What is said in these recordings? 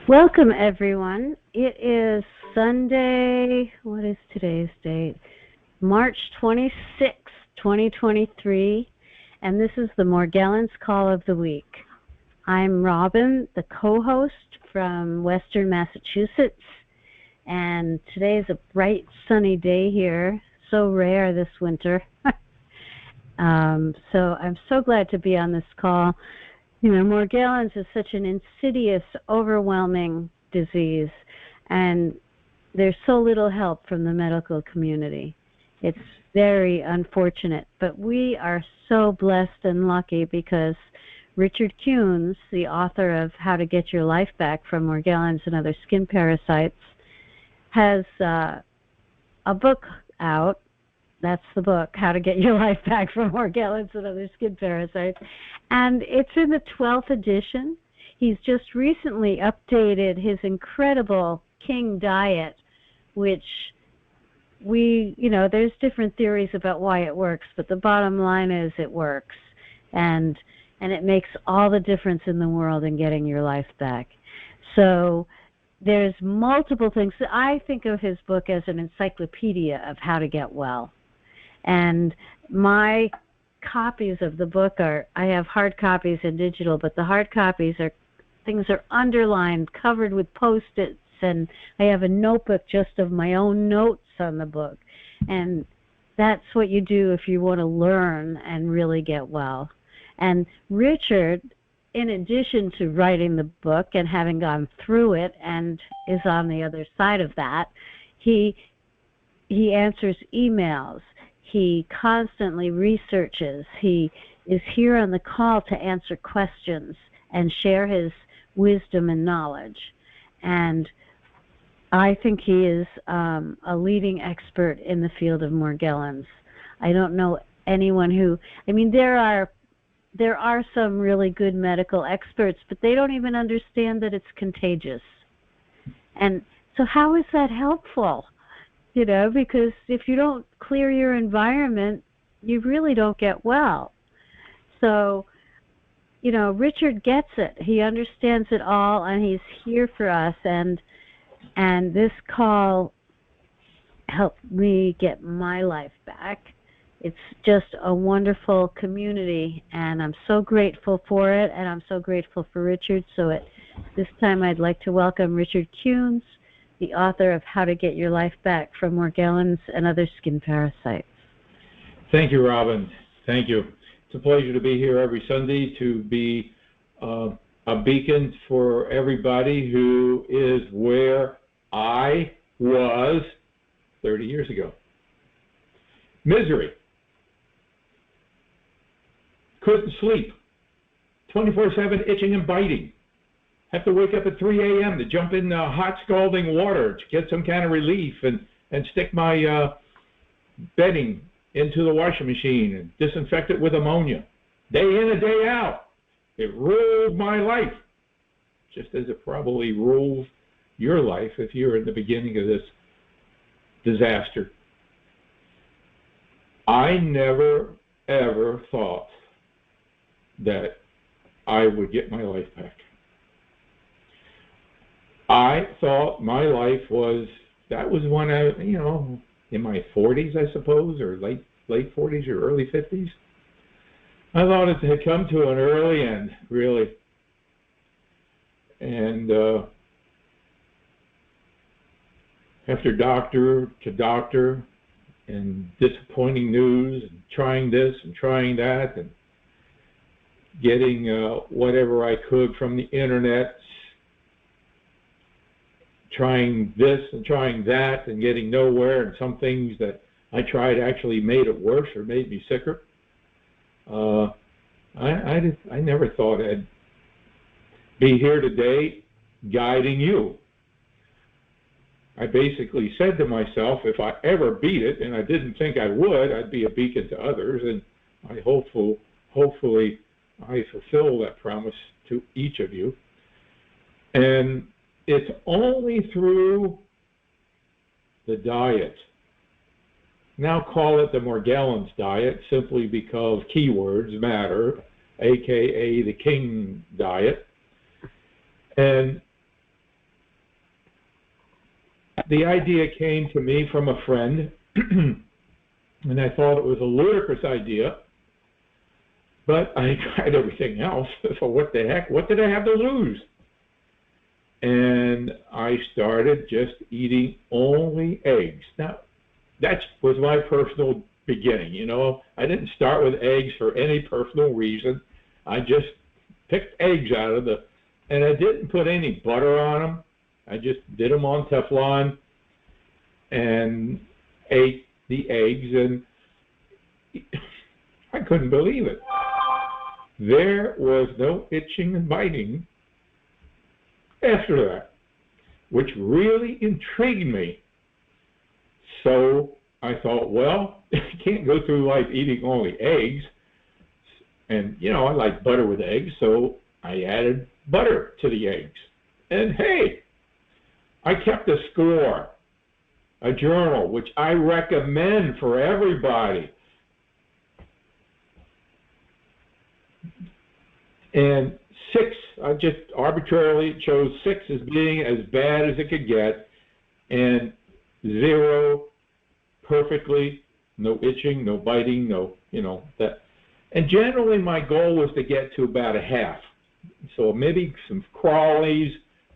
Welcome, everyone. It is Sunday. What is today's date? March 26, 2023, and this is the Morgellons Call of the Week. I'm Robin, the co-host from Western Massachusetts, and today's a bright, sunny day here. So rare this winter. So I'm so glad to be on this call. You know, Morgellons is such an insidious, overwhelming disease, and there's so little help from the medical community. It's very unfortunate, but we are so blessed and lucky because Richard Kuhns, the author of How to Get Your Life Back from Morgellons and Other Skin Parasites, has a book out. That's the book, How to Get Your Life Back from Morgellons and Other Skin Parasites. And it's in the 12th edition. He's just recently updated his incredible King diet, which there's different theories about why it works, but the bottom line is it works. And it makes all the difference in the world in getting your life back. So there's multiple things. I think of his book as an encyclopedia of how to get well. And my copies of the book I have hard copies and digital, but the hard copies things are underlined, covered with Post-its, and I have a notebook just of my own notes on the book. And that's what you do if you want to learn and really get well. And Richard, in addition to writing the book and having gone through it and is on the other side of that, he answers emails. He constantly researches. He is here on the call to answer questions and share his wisdom and knowledge. And I think he is a leading expert in the field of Morgellons. I don't know anyone there are some really good medical experts, but they don't even understand that it's contagious. And so how is that helpful? Because if you don't clear your environment, you really don't get well. So, Richard gets it. He understands it all, and he's here for us. And this call helped me get my life back. It's just a wonderful community, and I'm so grateful for it, and I'm so grateful for Richard. So at this time, I'd like to welcome Richard Kuhns, the author of How to Get Your Life Back from Morgellons and Other Skin Parasites. Thank you, Robin. Thank you. It's a pleasure to be here every Sunday to be a beacon for everybody who is where I was 30 years ago. Misery. Couldn't sleep. 24/7 itching and biting. Have to wake up at 3 a.m. to jump in hot scalding water to get some kind of relief and stick my bedding into the washing machine and disinfect it with ammonia. Day in and day out. It ruled my life, just as it probably rules your life if you're in the beginning of this disaster. I never, ever thought that I would get my life back. I thought my life was when I, in my 40s, I suppose, or late 40s or early 50s. I thought it had come to an early end, really. And after doctor to doctor and disappointing news and trying this and trying that and getting whatever I could from the internet, trying this and trying that and getting nowhere, and some things that I tried actually made it worse or made me sicker. I never thought I'd be here today guiding you. I basically said to myself, if I ever beat it, and I didn't think I would, I'd be a beacon to others, and I hopefully I fulfill that promise to each of you. And it's only through the diet. Now call it the Morgellons diet simply because keywords matter, aka the King diet. And The idea came to me from a friend, and I thought it was a ludicrous idea, but I tried everything else, so what the heck, what did I have to lose? And I started just eating only eggs. Now, that was my personal beginning, you know. I didn't start with eggs for any personal reason. I just picked eggs out of and I didn't put any butter on them. I just did them on Teflon and ate the eggs, and I couldn't believe it. There was no itching and biting after that, which really intrigued me. So I thought, well, I can't go through life eating only eggs. And, you know, I like butter with eggs, so I added butter to the eggs. And hey, I kept a score, a journal, which I recommend for everybody. And 6, I just arbitrarily chose 6 as being as bad as it could get, and 0, perfectly, no itching, no biting, no, you know, that. And generally my goal was to get to about a half. So maybe some crawlies,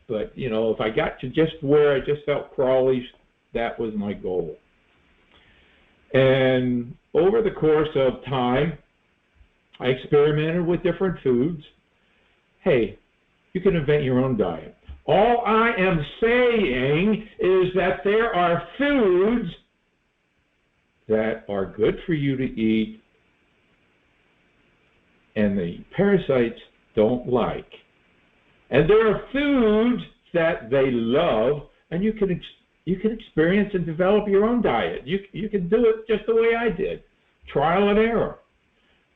but, you know, if I got to just where I just felt crawlies, that was my goal. And over the course of time, I experimented with different foods. Hey, you can invent your own diet. All I am saying is that there are foods that are good for you to eat and the parasites don't like. And there are foods that they love, and you can experience and develop your own diet. You can do it just the way I did, trial and error.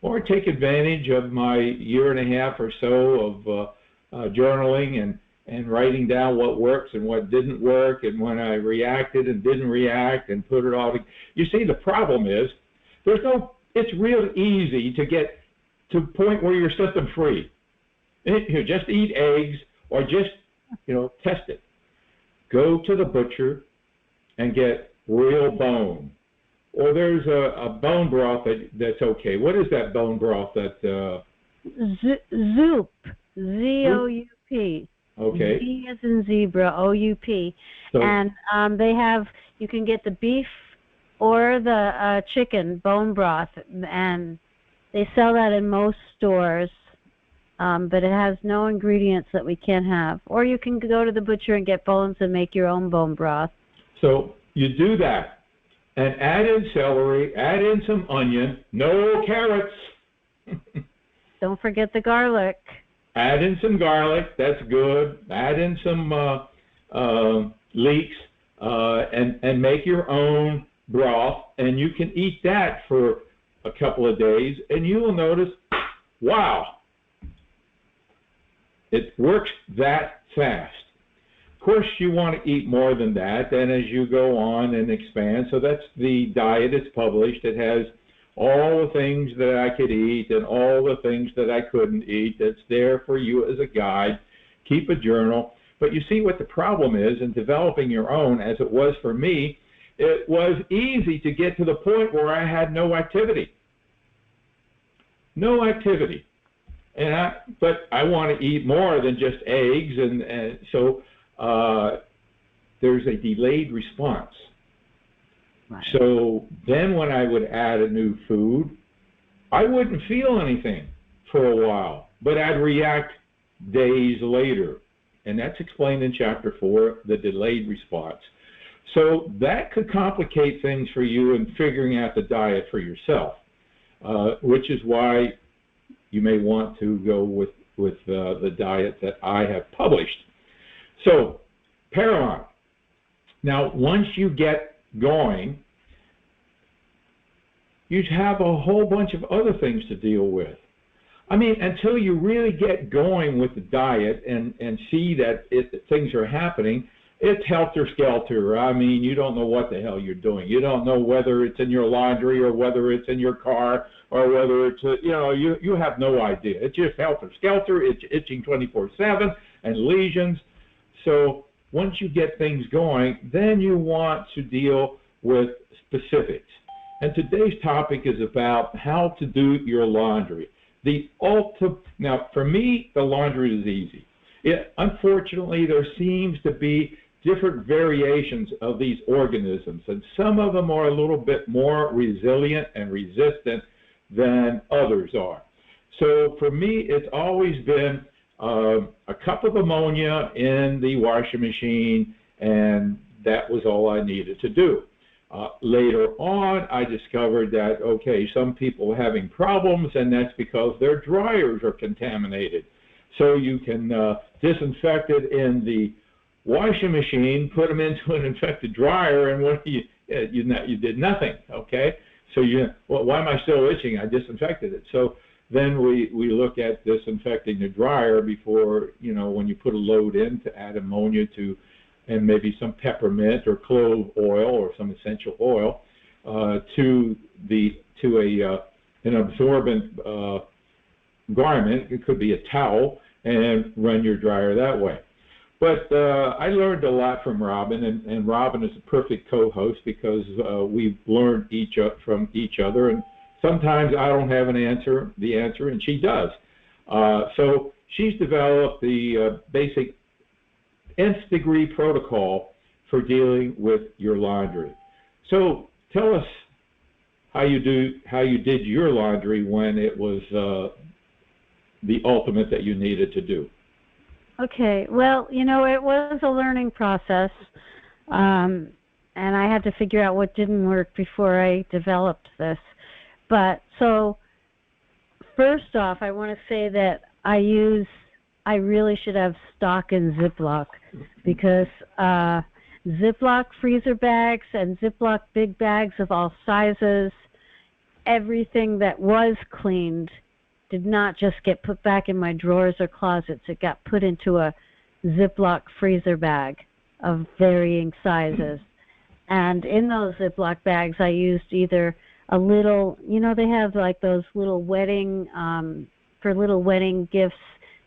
Or take advantage of my year and a half or so of journaling and writing down what works and what didn't work, and when I reacted and didn't react, and put it all together. You see, the problem is, it's real easy to get to a point where you're symptom free. You just eat eggs, or just, you know, test it. Go to the butcher and get real bone. Or there's a bone broth that's okay. What is that bone broth that? Zoop. Z-O-U-P. Okay. Z as in zebra, O-U-P. So, and you can get the beef or the chicken bone broth, and they sell that in most stores, but it has no ingredients that we can't have. Or you can go to the butcher and get bones and make your own bone broth. So you do that. And add in celery, add in some onion, no carrots. Don't forget the garlic. Add in some garlic, that's good. Add in some leeks, and make your own broth, and you can eat that for a couple of days, and you will notice, wow, it works that fast. Of course, you want to eat more than that, and as you go on and expand, so that's the diet. It's published. It has all the things that I could eat and all the things that I couldn't eat. That's there for you as a guide. Keep a journal. But you see what the problem is in developing your own, as it was for me. It was easy to get to the point where I had no activity. No activity. But I want to eat more than just eggs, and so there's a delayed response. Right. So then when I would add a new food, I wouldn't feel anything for a while, but I'd react days later. And that's explained in Chapter 4, the delayed response. So that could complicate things for you in figuring out the diet for yourself, which is why you may want to go with the diet that I have published. So, paramount. Now, once you get going, you have a whole bunch of other things to deal with. I mean, until you really get going with the diet and see that things are happening, it's helter-skelter. I mean, you don't know what the hell you're doing. You don't know whether it's in your laundry or whether it's in your car or whether it's, you have no idea. It's just helter-skelter. It's itching 24/7 and lesions. So once you get things going, then you want to deal with specifics. And today's topic is about how to do your laundry. Now, for me, the laundry is easy. Unfortunately, there seems to be different variations of these organisms, and some of them are a little bit more resilient and resistant than others are. So for me, it's always been a cup of ammonia in the washing machine, and that was all I needed to do. Later on, I discovered that, okay, some people are having problems, and that's because their dryers are contaminated. So you can disinfect it in the washing machine, put them into an infected dryer, and what you did nothing, okay? So why am I still itching? I disinfected it. So then we look at disinfecting the dryer before, when you put a load in, to add ammonia to, and maybe some peppermint or clove oil or some essential oil to an absorbent garment. It could be a towel, and run your dryer that way. But I learned a lot from Robin, and Robin is a perfect co-host because we've learned from each other, and sometimes I don't have the answer, and she does. So she's developed the basic nth degree protocol for dealing with your laundry. So tell us how you did your laundry when it was the ultimate that you needed to do. Okay, well, it was a learning process, and I had to figure out what didn't work before I developed this. But so first off, I want to say that I really should have stock in Ziploc, because Ziploc freezer bags and Ziploc big bags of all sizes, everything that was cleaned did not just get put back in my drawers or closets. It got put into a Ziploc freezer bag of varying sizes. And in those Ziploc bags, I used either a little, they have like those little wedding, for little wedding gifts,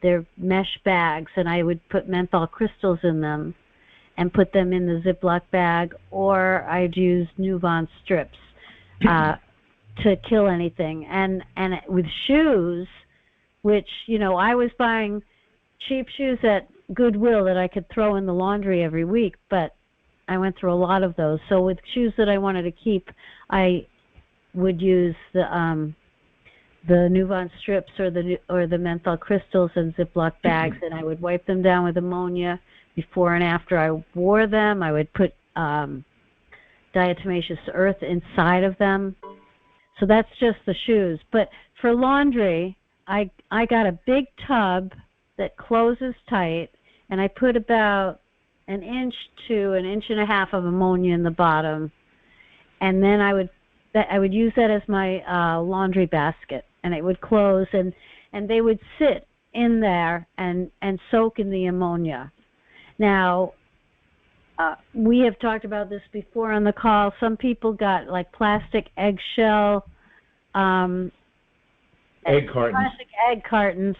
they're mesh bags, and I would put menthol crystals in them and put them in the Ziploc bag, or I'd use Nuvon strips to kill anything. And with shoes, which, I was buying cheap shoes at Goodwill that I could throw in the laundry every week, but I went through a lot of those. So with shoes that I wanted to keep, I would use the Nuvon strips or the menthol crystals in Ziploc bags, and I would wipe them down with ammonia before and after I wore them. I would put diatomaceous earth inside of them. So that's just the shoes. But for laundry, I got a big tub that closes tight, and I put about an inch to an inch and a half of ammonia in the bottom, and then I would use that as my laundry basket, and it would close, and they would sit in there and soak in the ammonia. Now, we have talked about this before on the call. Some people got like plastic eggshell egg cartons. Plastic egg cartons,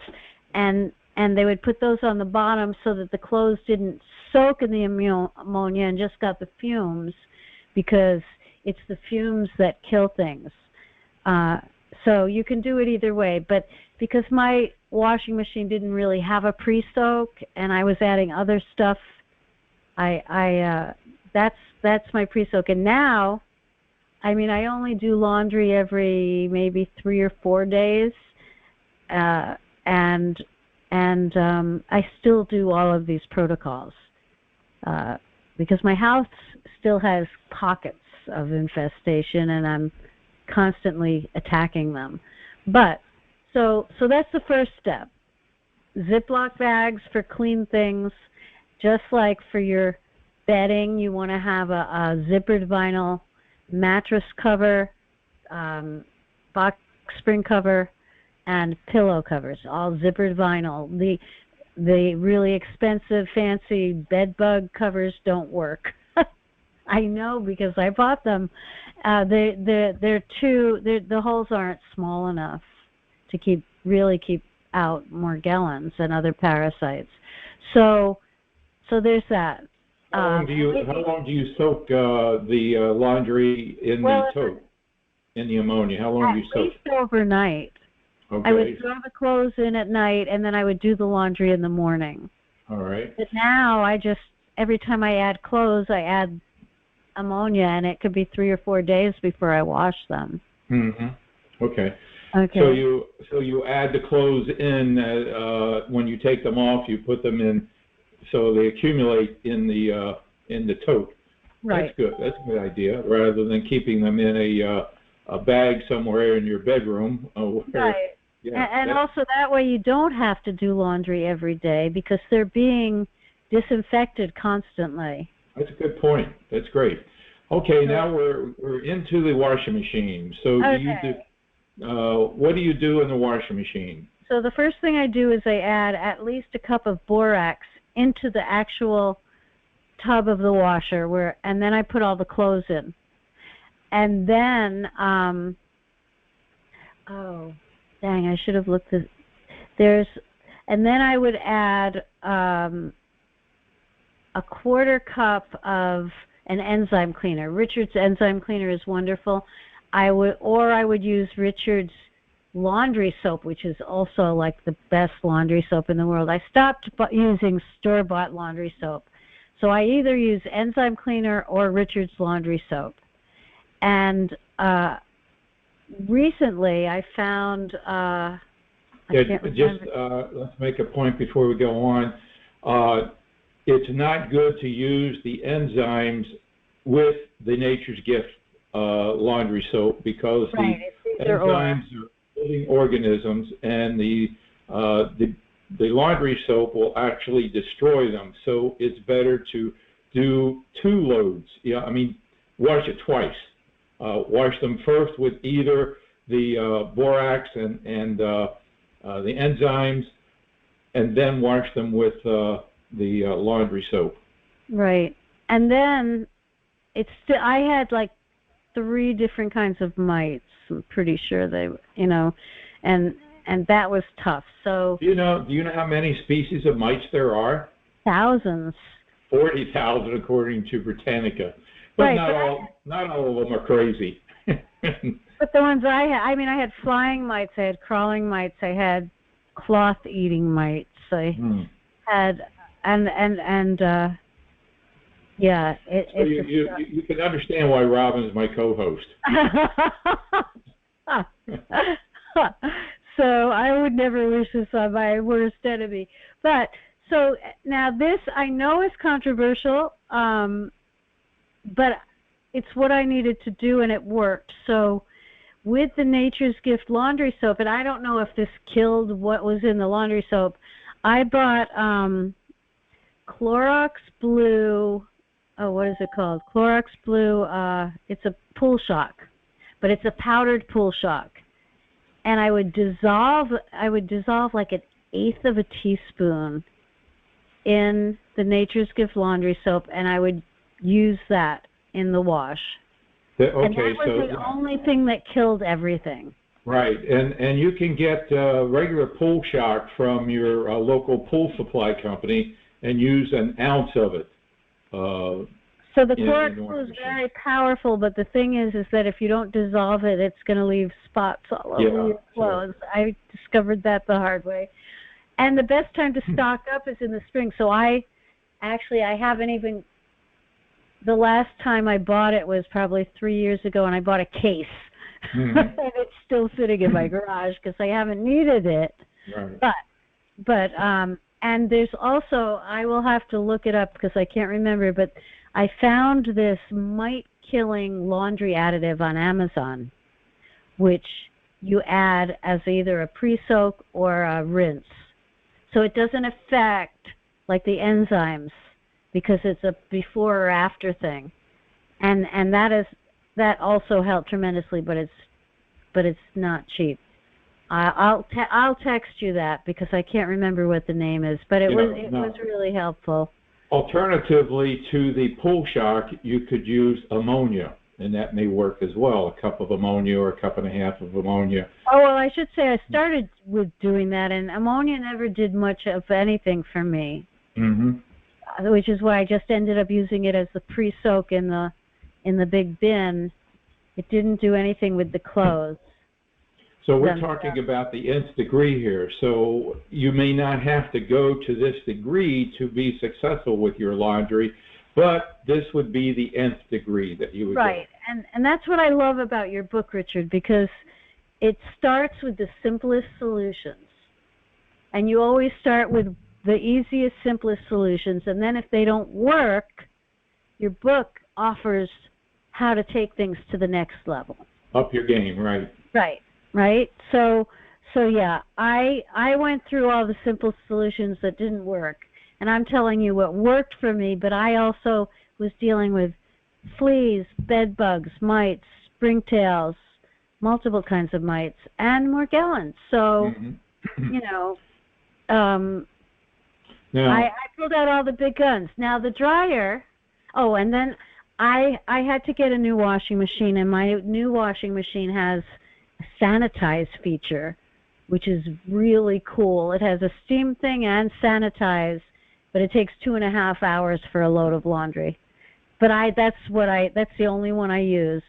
and they would put those on the bottom so that the clothes didn't soak in the ammonia and just got the fumes, because it's the fumes that kill things. So you can do it either way, but because my washing machine didn't really have a pre-soak and I was adding other stuff, that's my pre-soak. And now, I only do laundry every maybe 3 or 4 days, and I still do all of these protocols because my house still has pockets of infestation, and I'm constantly attacking them. But so that's the first step. Ziploc bags for clean things. Just like for your bedding, you want to have a zippered vinyl mattress cover, box spring cover, and pillow covers, all zippered vinyl. The really expensive, fancy bed bug covers don't work. I know, because I bought them. The holes aren't small enough to really keep out Morgellons and other parasites. So there's that. How long do you soak the laundry in the tote, in the ammonia? How long do you soak? At least overnight. Okay. I would throw the clothes in at night, and then I would do the laundry in the morning. All right. But now every time I add clothes, I add ammonia, and it could be 3 or 4 days before I wash them. Mm-hmm. Okay. Okay. So you add the clothes in when you take them off. You put them in, so they accumulate in the tote. Right. That's good. That's a good idea. Rather than keeping them in a bag somewhere in your bedroom. Right. Yeah, and also that way you don't have to do laundry every day because they're being disinfected constantly. That's a good point. That's great. Okay, now we're into the washing machine. So what do you do in the washing machine? So the first thing I do is I add at least a cup of borax into the actual tub of the washer, and then I put all the clothes in. And then dang, I should have looked at and then I would add a quarter cup of an enzyme cleaner. Richard's enzyme cleaner is wonderful. I would use Richard's laundry soap, which is also like the best laundry soap in the world. I stopped using store-bought laundry soap. So I either use enzyme cleaner or Richard's laundry soap. And recently I found let's make a point before we go on. It's not good to use the enzymes with the Nature's Gift laundry soap because the enzymes are living organisms, and the laundry soap will actually destroy them. So it's better to do 2 loads. Wash it twice. Wash them first with either the borax and the enzymes, and then wash them with the laundry soap. Right. And then I had like 3 different kinds of mites. I'm pretty sure and that was tough. So do you know how many species of mites there are? Thousands. 40,000 according to Britannica. But not all of them are crazy. But the ones I had flying mites, I had crawling mites, I had cloth-eating mites, I had, you can understand why Robin is my co-host. So I would never wish this on my worst enemy. But so now this I know is controversial, but it's what I needed to do, and it worked. So with the Nature's Gift laundry soap, and I don't know if this killed what was in the laundry soap, I bought Clorox Blue. Oh, what is it called? Clorox Blue. It's a Pool Shock, but it's a powdered Pool Shock. And I would dissolve like 1/8 of a teaspoon in the Nature's Gift laundry soap, and I would use that in the wash. Okay, and that was the only thing that killed everything. Right, and you can get regular Pool Shock from your local pool supply company and use 1 ounce of it. So the Clorox Blue is very powerful, but the thing is that if you don't dissolve it, it's going to leave spots all over your clothes. Sure. I discovered that the hard way. And the best time to stock up is in the spring. So I haven't even, the last time I bought it was probably 3 years ago, and I bought a case. And it's still sitting in my garage because I haven't needed it. Right. But and there's also, I will have to look it up because I can't remember, but I found this mite-killing laundry additive on Amazon, which you add as either a pre-soak or a rinse. So it doesn't affect like the enzymes because it's a before or after thing. And that also helped tremendously, but it's not cheap. I'll text you that because I can't remember what the name is, but it was really helpful. Alternatively to the Pool Shock, you could use ammonia, and that may work as well. A cup of ammonia or 1.5 cups of ammonia. Oh, well, I should say I started with doing that, and ammonia never did much of anything for me. Mm-hmm. which is why I just ended up using it as the pre-soak in the big bin. It didn't do anything with the clothes. So we're talking about the nth degree here. So you may not have to go to this degree to be successful with your laundry, but this would be the nth degree that you would Right, and that's what I love about your book, Richard, because it starts with the simplest solutions. And you always start with the easiest, simplest solutions, and then if they don't work, your book offers how to take things to the next level. Up your game, right? Right. So yeah, I went through all the simple solutions that didn't work, and I'm telling you what worked for me. But I also was dealing with fleas, bed bugs, mites, springtails, multiple kinds of mites, and Morgellons. So you know, I pulled out all the big guns. Now the dryer. Oh, and then I had to get a new washing machine, and my new washing machine has a sanitize feature, which is really cool. It has a steam thing and sanitize, but it takes 2.5 hours for a load of laundry. But that's the only one I use.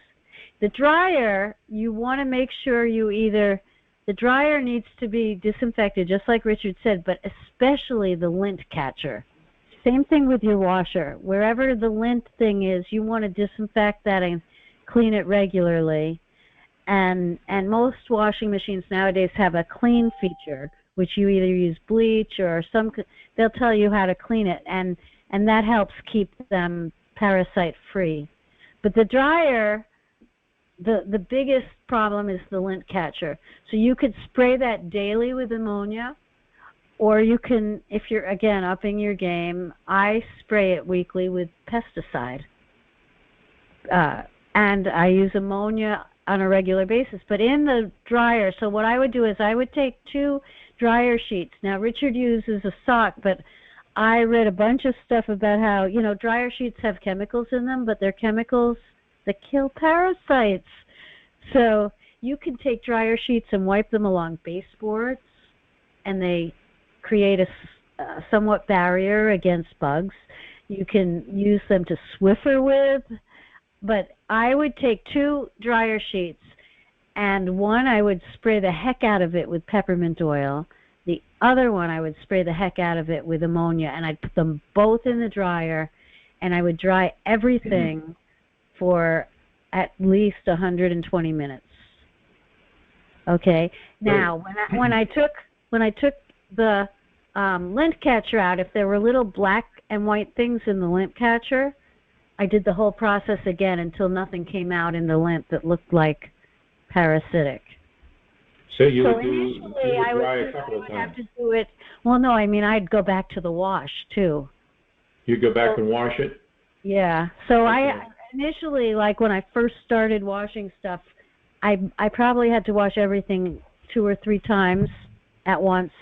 The dryer, you want to make sure the dryer needs to be disinfected, just like Richard said, but especially the lint catcher. Same thing with your washer. Wherever the lint thing is, you want to disinfect that and clean it regularly. And most washing machines nowadays have a clean feature, which you either use bleach or they'll tell you how to clean it, and that helps keep them parasite free. But the dryer, the biggest problem is the lint catcher. So you could spray that daily with ammonia, or you can, if you're, again, upping your game, I spray it weekly with pesticide. And I use ammonia on a regular basis. But in the dryer, so what I would do is I would take 2 dryer sheets. Now, Richard uses a sock, but I read a bunch of stuff about how, dryer sheets have chemicals in them, but they're chemicals that kill parasites. So you can take dryer sheets and wipe them along baseboards, and they create a somewhat barrier against bugs. You can use them to Swiffer with, but I would take 2 dryer sheets, and one I would spray the heck out of it with peppermint oil. The other one I would spray the heck out of it with ammonia, and I'd put them both in the dryer, and I would dry everything for at least 120 minutes. Okay. Now, when I took the lint catcher out, if there were little black and white things in the lint catcher, I did the whole process again until nothing came out in the lint that looked like parasitic. So you would dry a couple of times. Have to do it. Well, no, I mean I'd go back to the wash too. You go back and wash it? Yeah. So okay. I initially, like when I first started washing stuff, I probably had to wash everything 2 or 3 times at once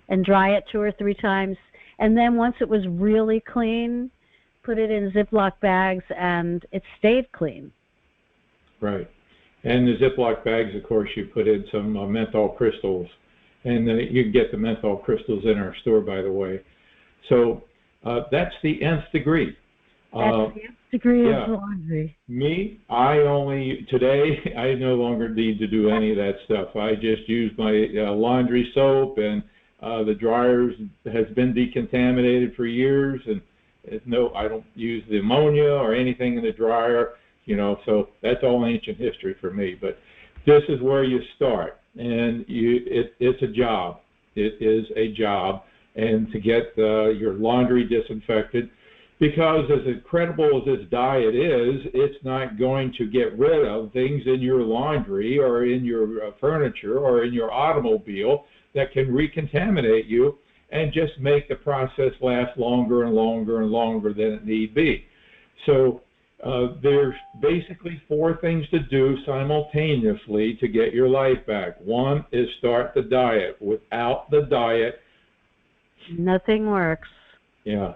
and dry it 2 or 3 times, and then once it was really clean, put it in Ziploc bags, and it stayed clean. Right. And the Ziploc bags, of course, you put in some menthol crystals, and you can get the menthol crystals in our store, by the way. So that's the nth degree. That's the nth degree of laundry. Me, today, I no longer need to do any of that stuff. I just use my laundry soap, and the dryers has been decontaminated for years, and I don't use the ammonia or anything in the dryer, so that's all ancient history for me. But this is where you start, and it's a job. It is a job, and to get your laundry disinfected, because as incredible as this diet is, it's not going to get rid of things in your laundry or in your furniture or in your automobile that can recontaminate you and just make the process last longer and longer and longer than it need be. So there's basically 4 things to do simultaneously to get your life back. 1 is start the diet. Without the diet, nothing works. Yeah.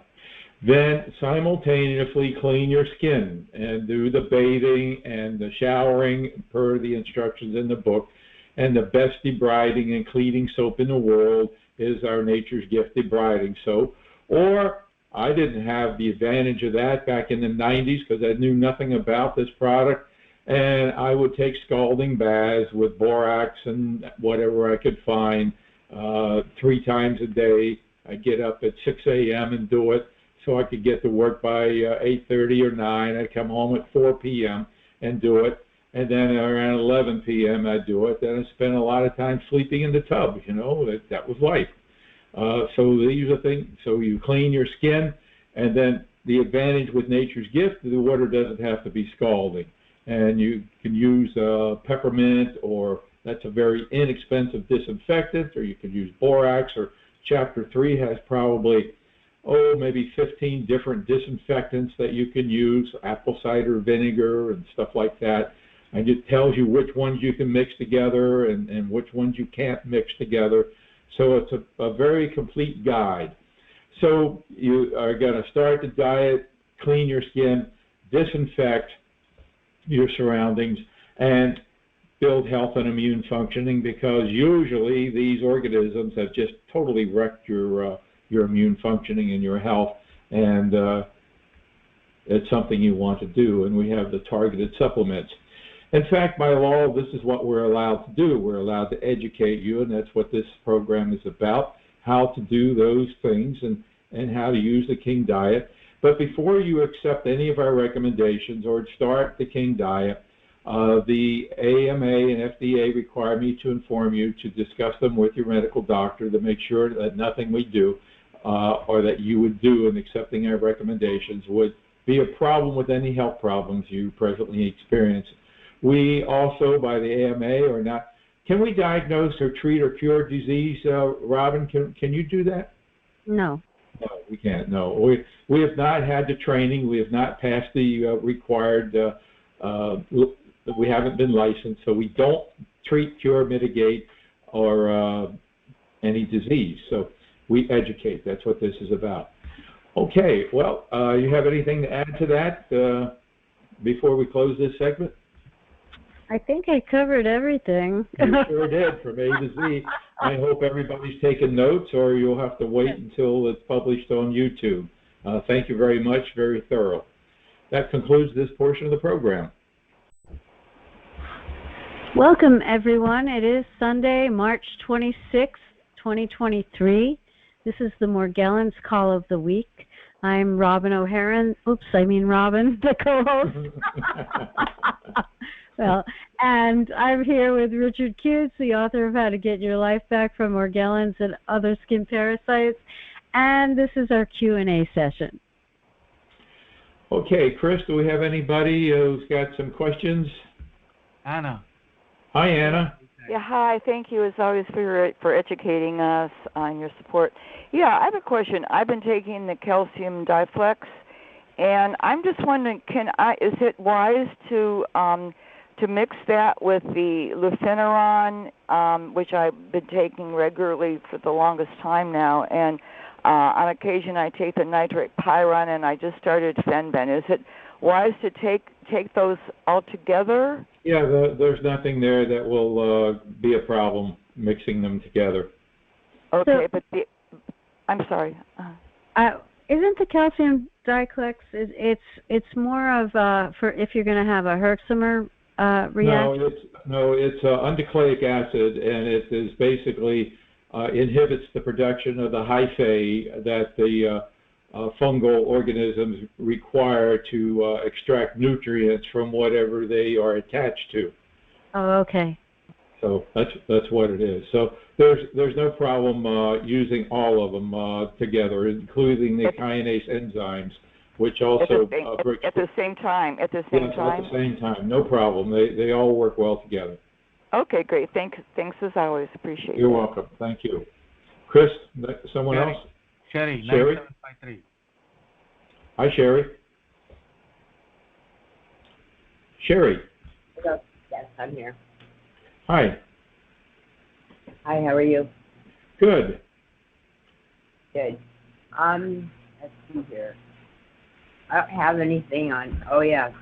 Then simultaneously clean your skin and do the bathing and the showering per the instructions in the book. And the best debriding and cleaning soap in the world is our Nature's Gift debriding soap. Or I didn't have the advantage of that back in the 90s because I knew nothing about this product. And I would take scalding baths with borax and whatever I could find 3 times a day. I'd get up at 6 a.m. and do it so I could get to work by 8:30 or 9. I'd come home at 4 p.m. and do it. And then around 11 p.m. I'd do it. Then I spent a lot of time sleeping in the tub. You know, that was life. So these are things. So you clean your skin, and then the advantage with Nature's Gift, the water doesn't have to be scalding. And you can use peppermint, or that's a very inexpensive disinfectant, or you can use borax, or Chapter 3 has probably, maybe 15 different disinfectants that you can use, apple cider vinegar and stuff like that. And it tells you which ones you can mix together and which ones you can't mix together. So it's a very complete guide. So you are going to start the diet, clean your skin, disinfect your surroundings, and build health and immune functioning, because usually these organisms have just totally wrecked your immune functioning and your health, and it's something you want to do. And we have the targeted supplements. In fact, by law, this is what we're allowed to do. We're allowed to educate you, and that's what this program is about, how to do those things and how to use the King Diet. But before you accept any of our recommendations or start the King Diet, the AMA and FDA require me to inform you to discuss them with your medical doctor to make sure that nothing we do or that you would do in accepting our recommendations would be a problem with any health problems you presently experience. We also, by the AMA, are not. Can we diagnose or treat or cure disease, Robin? Can you do that? No. No, we can't. No, we have not had the training. We have not passed the required. We haven't been licensed, so we don't treat, cure, mitigate, or any disease. So we educate. That's what this is about. Okay. Well, you have anything to add to that before we close this segment? I think I covered everything. You sure did, from A to Z. I hope everybody's taken notes, or you'll have to wait until it's published on YouTube. Thank you very much. Very thorough. That concludes this portion of the program. Welcome, everyone. It is Sunday, March 26th, 2023. This is the Morgellons Call of the Week. I'm Robin O'Haran. Robin, the co-host. Well, and I'm here with Richard Cutes, the author of How to Get Your Life Back from Morgellons and Other Skin Parasites. And this is our Q&A session. Okay, Chris, do we have anybody who's got some questions? Anna. Hi, Anna. Yeah, hi. Thank you, as always, for educating us on your support. Yeah, I have a question. I've been taking the calcium diflex, and I'm just wondering, is it wise to mix that with the Lufeneron, which I've been taking regularly for the longest time now, and on occasion I take the nitrate pyron, and I just started Fenben. Is it wise to take those all together? Yeah, there's nothing there that will be a problem mixing them together. Okay, but I'm sorry. Isn't the calcium diclex? It's more of for if you're going to have a Herxheimer reaction. No, it's undecleic acid, and it is basically inhibits the production of the hyphae that the fungal organisms require to extract nutrients from whatever they are attached to. Oh, okay. So that's what it is. So there's no problem using all of them together, including the kinase enzymes, which also at the same time. At the same time. No problem. They all work well together. Okay, great. Thanks as always. Appreciate it. You're welcome. Thank you. Chris, someone else? Sherry, 9753. Hi, Sherry. Sherry. Hello. Yes, I'm here. Hi. Hi, how are you? Good. Good. Let's see here. I don't have anything on. Oh, yeah.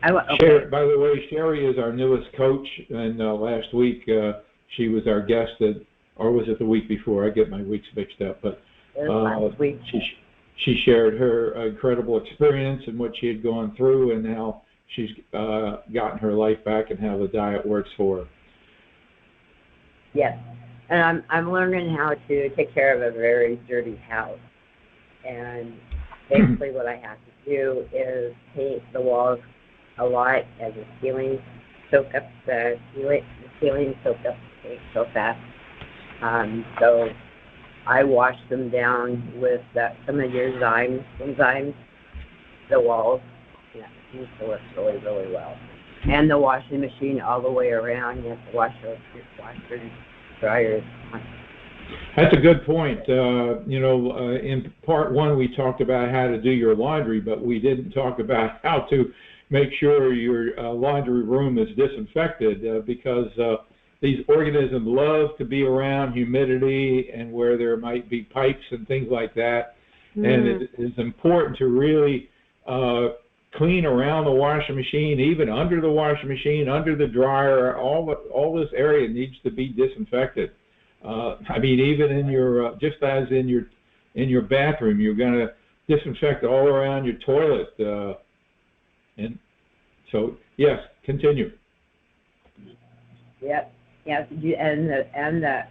Okay. Sherry, by the way, Sherry is our newest coach, and last week she was our guest, or was it the week before? I get my weeks mixed up, but last week. she shared her incredible experience and what she had gone through and how she's gotten her life back and how the diet works for her. Yes, and I'm learning how to take care of a very dirty house. And basically, what I have to do is paint the walls a lot, and the ceiling soak up the ceiling soak up the paint so fast. So I wash them down with some of your enzymes, the walls. Yeah, it seems to work really, really well. And the washing machine all the way around. You have to wash your washer and dryers. That's a good point. In part one, we talked about how to do your laundry, but we didn't talk about how to make sure your laundry room is disinfected because these organisms love to be around humidity and where there might be pipes and things like that. And it is important to really clean around the washing machine, even under the washing machine, under the dryer. All this area needs to be disinfected. Even in your just as in your bathroom, you're going to disinfect all around your toilet. And so, yes, continue. Yep. Yes, and the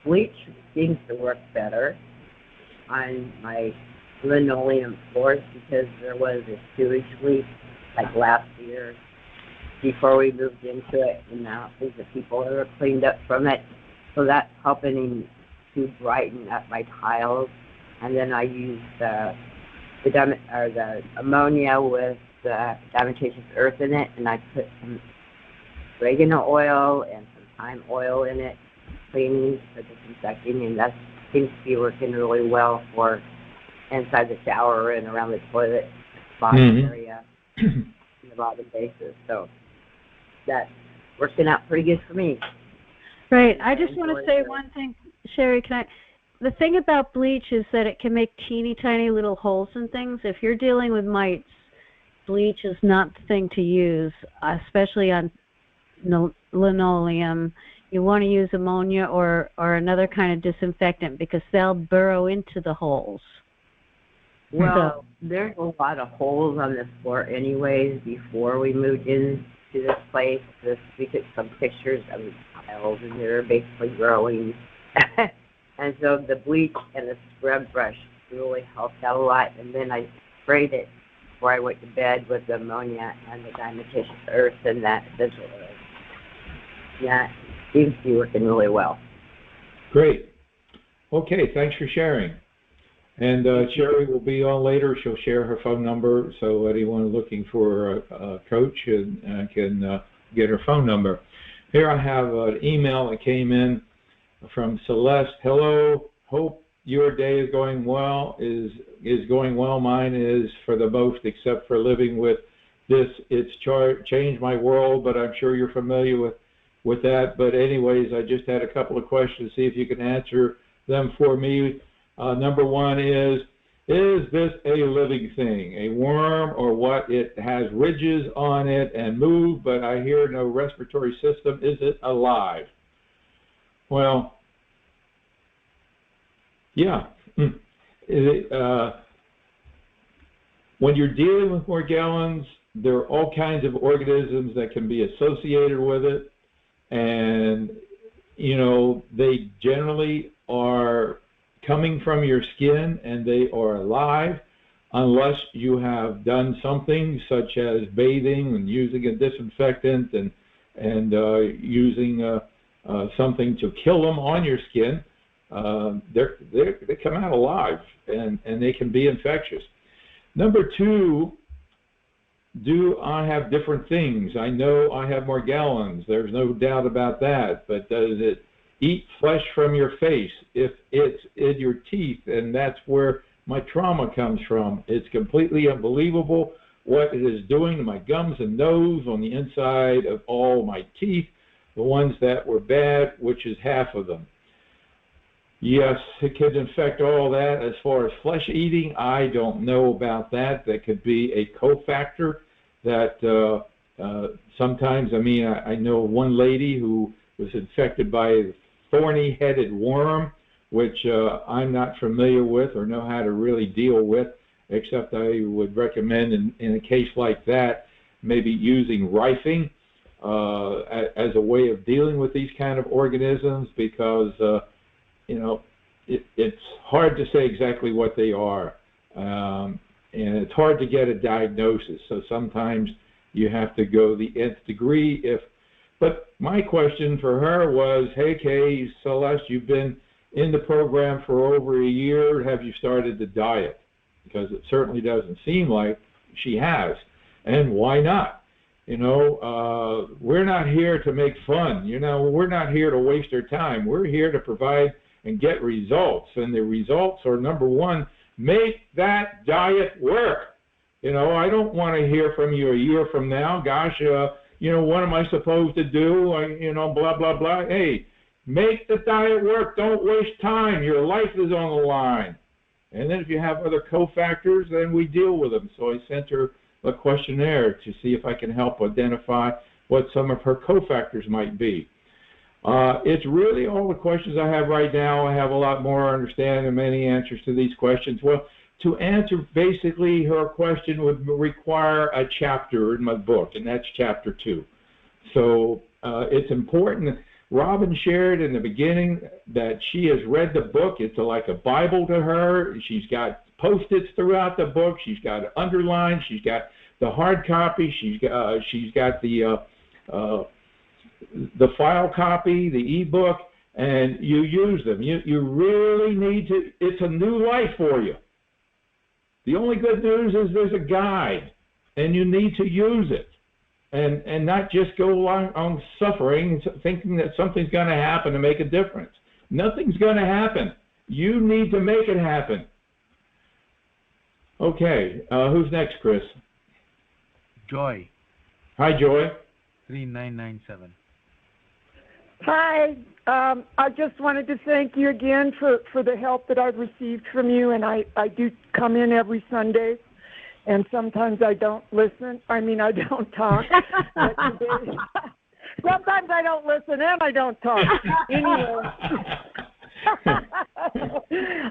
bleach seems to work better on my linoleum floors because there was a sewage leak like last year before we moved into it, and now there's the people that are cleaned up from it. So that's helping to brighten up my tiles. And then I use the ammonia with the diatomaceous earth in it, and I put some oregano oil and some thyme oil in it, cleaning for disinfecting, and that seems to be working really well for inside the shower and around the toilet bottom area, the bottom bases. So that's working out pretty good for me. Right. I just want to say one thing, Sherry. The thing about bleach is that it can make teeny tiny little holes in things. If you're dealing with mites, bleach is not the thing to use, especially on linoleum. You want to use ammonia or another kind of disinfectant because they'll burrow into the holes. Well, there's a lot of holes on this floor anyways before we moved into this place. We took some pictures of the tiles and they're basically growing. And so the bleach and the scrub brush really helped out a lot. And then I sprayed it before I went to bed with the ammonia and the diatomaceous earth and that essential oil. Yeah, seems to be working really well. Great. Okay, thanks for sharing. And Sherry will be on later. She'll share her phone number so anyone looking for a coach can get her phone number. Here I have an email that came in from Celeste. Hello, hope your day is going well. Is going well. Mine is for the most, except for living with this. It's changed my world, but I'm sure you're familiar with that. But anyways, I just had a couple of questions. See if you can answer them for me. Number one is this a living thing, a worm or what? It has ridges on it and move, but I hear no respiratory system. Is it alive? Well, yeah. When you're dealing with Morgellons, there are all kinds of organisms that can be associated with it, and they generally are coming from your skin and they are alive unless you have done something such as bathing and using a disinfectant and using something to kill them on your skin. They come out alive and they can be infectious. Number two, do I have different things? I know I have Morgellons. There's no doubt about that. But does it eat flesh from your face? If it's in your teeth, and that's where my trauma comes from. It's completely unbelievable what it is doing to my gums and nose on the inside of all my teeth, the ones that were bad, which is half of them. Yes, it could infect all that. As far as flesh eating, I don't know about that. That could be a cofactor that sometimes, I know one lady who was infected by a thorny-headed worm which I'm not familiar with or know how to really deal with, except I would recommend in a case like that, maybe using rifing as a way of dealing with these kind of organisms, because it's hard to say exactly what they are, and it's hard to get a diagnosis. So sometimes you have to go the nth degree. But my question for her was, hey, Kay, Celeste, you've been in the program for over a year. Have you started the diet? Because it certainly doesn't seem like she has. And why not? We're not here to make fun. We're not here to waste our time. We're here to provide and get results. And the results are, number one, make that diet work. I don't want to hear from you a year from now, gosh, what am I supposed to do? Blah, blah, blah. Hey, make the diet work. Don't waste time. Your life is on the line. And then if you have other cofactors, then we deal with them. So I sent her a questionnaire to see if I can help identify what some of her cofactors might be. It's really all the questions I have right now. I have a lot more understanding and many answers to these questions. Well, to answer basically her question would require a chapter in my book, and that's chapter 2. So it's important. Robin shared in the beginning that she has read the book. It's like a Bible to her. She's got Post-its throughout the book. She's got it underlined. She's got the hard copy. She's got the file copy, the ebook, and you use them. You really need to. It's a new life for you. The only good news is there's a guide, and you need to use it, and not just go along on suffering, thinking that something's going to happen to make a difference. Nothing's going to happen. You need to make it happen. Okay, who's next, Chris? Joy. Hi, Joy. 3997. Hi. I just wanted to thank you again for the help that I've received from you, and I do come in every Sunday, and sometimes I don't listen. I don't talk. But today, sometimes I don't listen and I don't talk.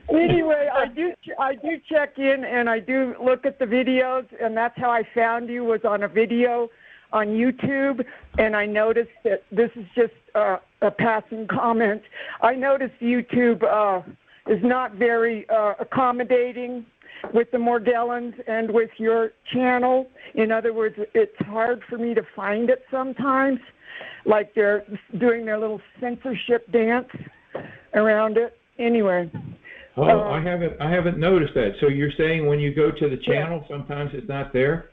Anyway, I do check in, and I do look at the videos, and that's how I found you, was on a video on YouTube, and I noticed that this is just a passing comment. I noticed YouTube is not very accommodating with the Morgellons and with your channel. In other words, it's hard for me to find it sometimes, like they're doing their little censorship dance around it. Anyway. I haven't noticed that. So you're saying when you go to the channel, sometimes it's not there?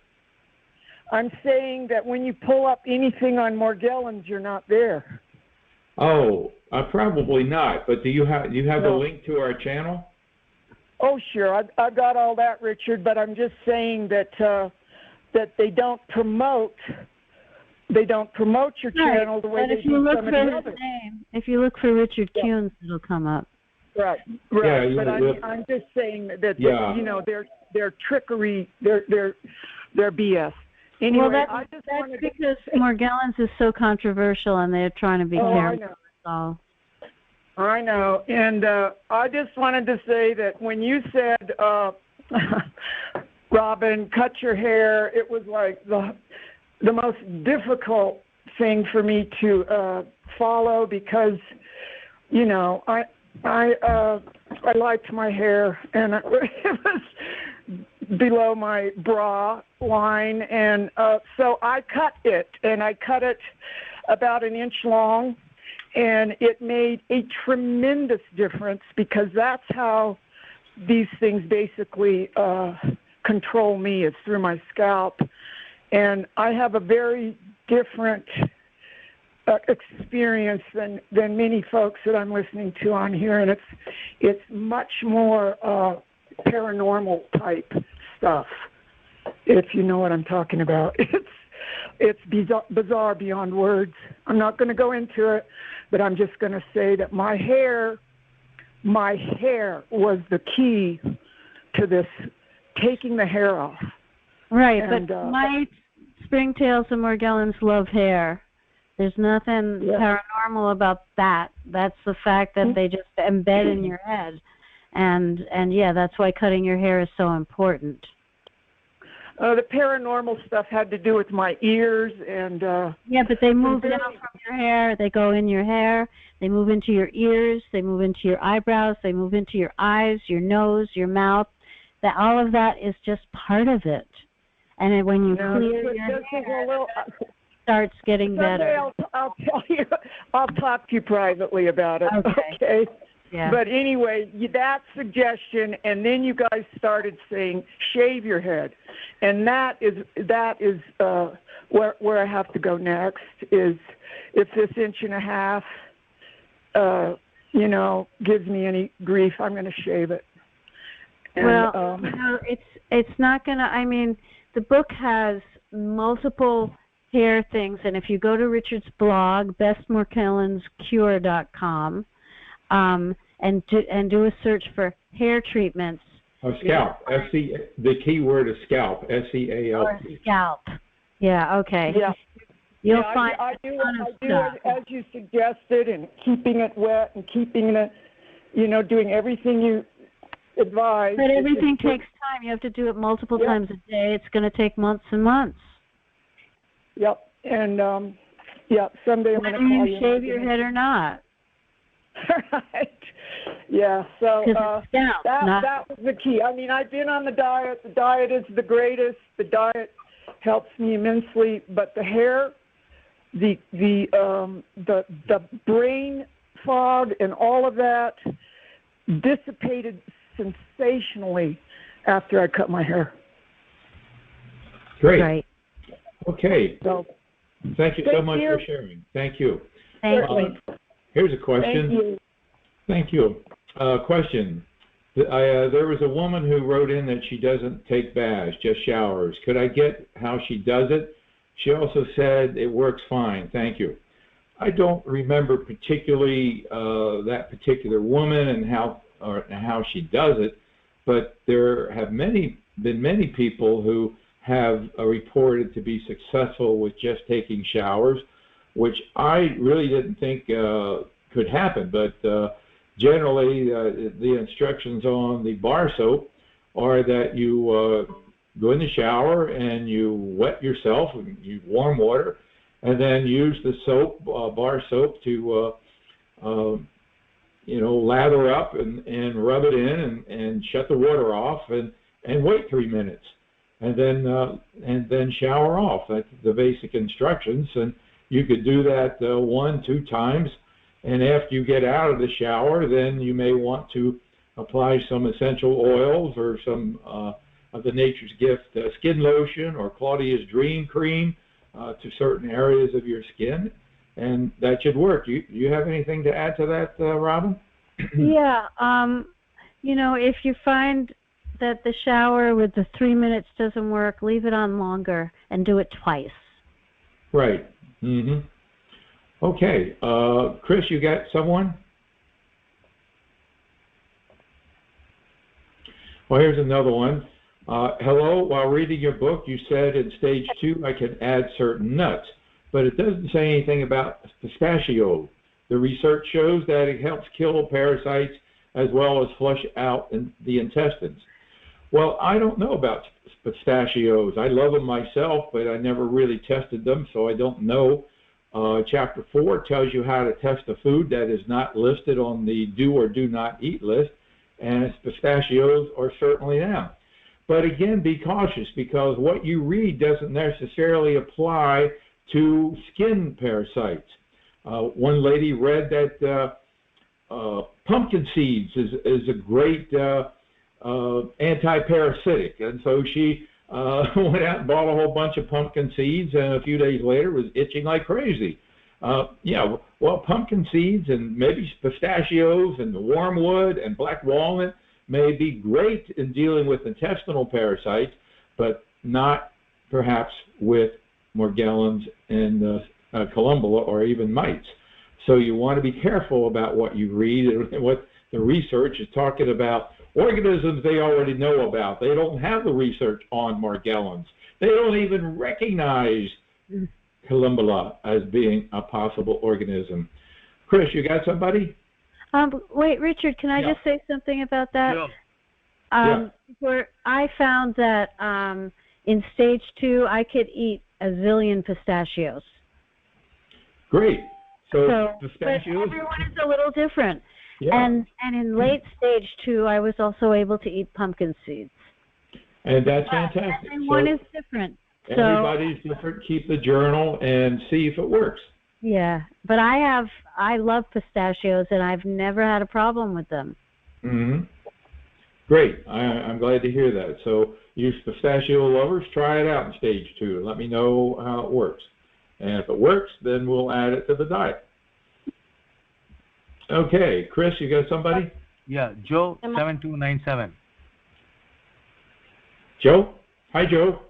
I'm saying that when you pull up anything on Morgellons, you're not there. Oh, probably not. But do you have the link to our channel? Oh, sure. I've got all that, Richard. But I'm just saying that that they don't promote your channel the way they do some of the others. If you look for Richard Kuhns, it'll come up. Right. Yeah, but I'm just saying that their trickery, their BS. Anyway, well, that's because Morgellons is so controversial, and they're trying to be careful. I know. And I just wanted to say that when you said, Robin, cut your hair, it was like the most difficult thing for me to follow, because, I liked my hair, and it was below my bra line, and so I cut it, and I cut it about an inch long, and it made a tremendous difference, because that's how these things basically control me, is through my scalp. And I have a very different experience than many folks that I'm listening to on here, and it's much more paranormal type stuff, if you know what I'm talking about. It's bizarre beyond words. I'm not going to go into it, but I'm just going to say that my hair was the key to this, taking the hair off. Right, and, but my springtails and Morgellons love hair. There's nothing paranormal about that. That's the fact that they just embed in your head. And yeah, that's why cutting your hair is so important. The paranormal stuff had to do with my ears and yeah, but they move down from your hair, they go in your hair, they move into your ears, they move into your eyebrows, they move into your eyes, your nose, your mouth. That all of that is just part of it. And then when you clear your hair, it starts getting better. I'll tell you, I'll talk to you privately about it. Okay? Yeah. But anyway, that suggestion, and then you guys started saying shave your head, and that is where I have to go next. Is if this 1.5 inches, gives me any grief, I'm going to shave it. And, well, it's not going to. I mean, the book has multiple hair things, and if you go to Richard's blog, bestmorgellonscure.com. And do a search for hair treatments. Scalp. The key word is scalp. SCALP. Scalp. Yeah. Okay. Yeah. You'll find I do it as you suggested, and keeping it wet and keeping it, doing everything you advise. But everything takes time. You have to do it multiple times a day. It's going to take months and months. Yep. And someday I'm going to call you. Whether you shave your head or not. Right. Yeah. So that was the key. I mean, I've been on the diet. The diet is the greatest. The diet helps me immensely. But the hair, the brain fog, and all of that dissipated sensationally after I cut my hair. Great. Right. Okay. So, thank you so much for sharing. Thank you. Thank you. Here's a question. Thank you. Question. There was a woman who wrote in that she doesn't take baths, just showers. Could I get how she does it? She also said it works fine. Thank you. I don't remember particularly that particular woman and how she does it, but there have been many people who have reported to be successful with just taking showers, which I really didn't think could happen. But generally, the instructions on the bar soap are that you go in the shower and you wet yourself and use warm water, and then use the soap, bar soap, to lather up and rub it in and shut the water off and wait 3 minutes, and then shower off. That's the basic instructions. And you could do that 1-2 times, and after you get out of the shower, then you may want to apply some essential oils or some of the Nature's Gift skin lotion or Claudia's Dream Cream to certain areas of your skin, and that should work. Do you have anything to add to that, Robin? Yeah. If you find that the shower with the 3 minutes doesn't work, leave it on longer and do it twice. Right. Mm-hmm. Okay. Chris, you got someone? Well, here's another one. Hello, while reading your book, you said in stage 2 I can add certain nuts, but it doesn't say anything about pistachio. The research shows that it helps kill parasites as well as flush out the intestines. Well, I don't know about pistachios. I love them myself, but I never really tested them, so I don't know. Chapter 4 tells you how to test a food that is not listed on the do or do not eat list, and pistachios are certainly them. But again, be cautious, because what you read doesn't necessarily apply to skin parasites. One lady read that pumpkin seeds is a great anti-parasitic, and so she went out and bought a whole bunch of pumpkin seeds, and a few days later was itching like crazy. Well, pumpkin seeds and maybe pistachios and wormwood and black walnut may be great in dealing with intestinal parasites, but not perhaps with Morgellons and Columbella or even mites. So you want to be careful about what you read and what the research is talking about. Organisms they already know about. They don't have the research on Morgellons. They don't even recognize Columbella as being a possible organism. Chris, you got somebody? Wait, Richard, can I Yeah. just say something about that? Sure. Where I found that in stage 2, I could eat a zillion pistachios. Great. So But pistachios. everyone is a little different. Yeah. And in late stage 2, I was also able to eat pumpkin seeds. And that's fantastic. Everyone So is different. So, everybody's different. Keep the journal and see if it works. yeah, but I love pistachios, and I've never had a problem with them. Mm-hmm. Great. I'm glad to hear that. So you pistachio lovers, try it out in stage 2. Let me know how it works. And if it works, then we'll add it to the diet. Okay, Chris, you got somebody? Yeah, Joe 7297. Joe? Hi, Joe.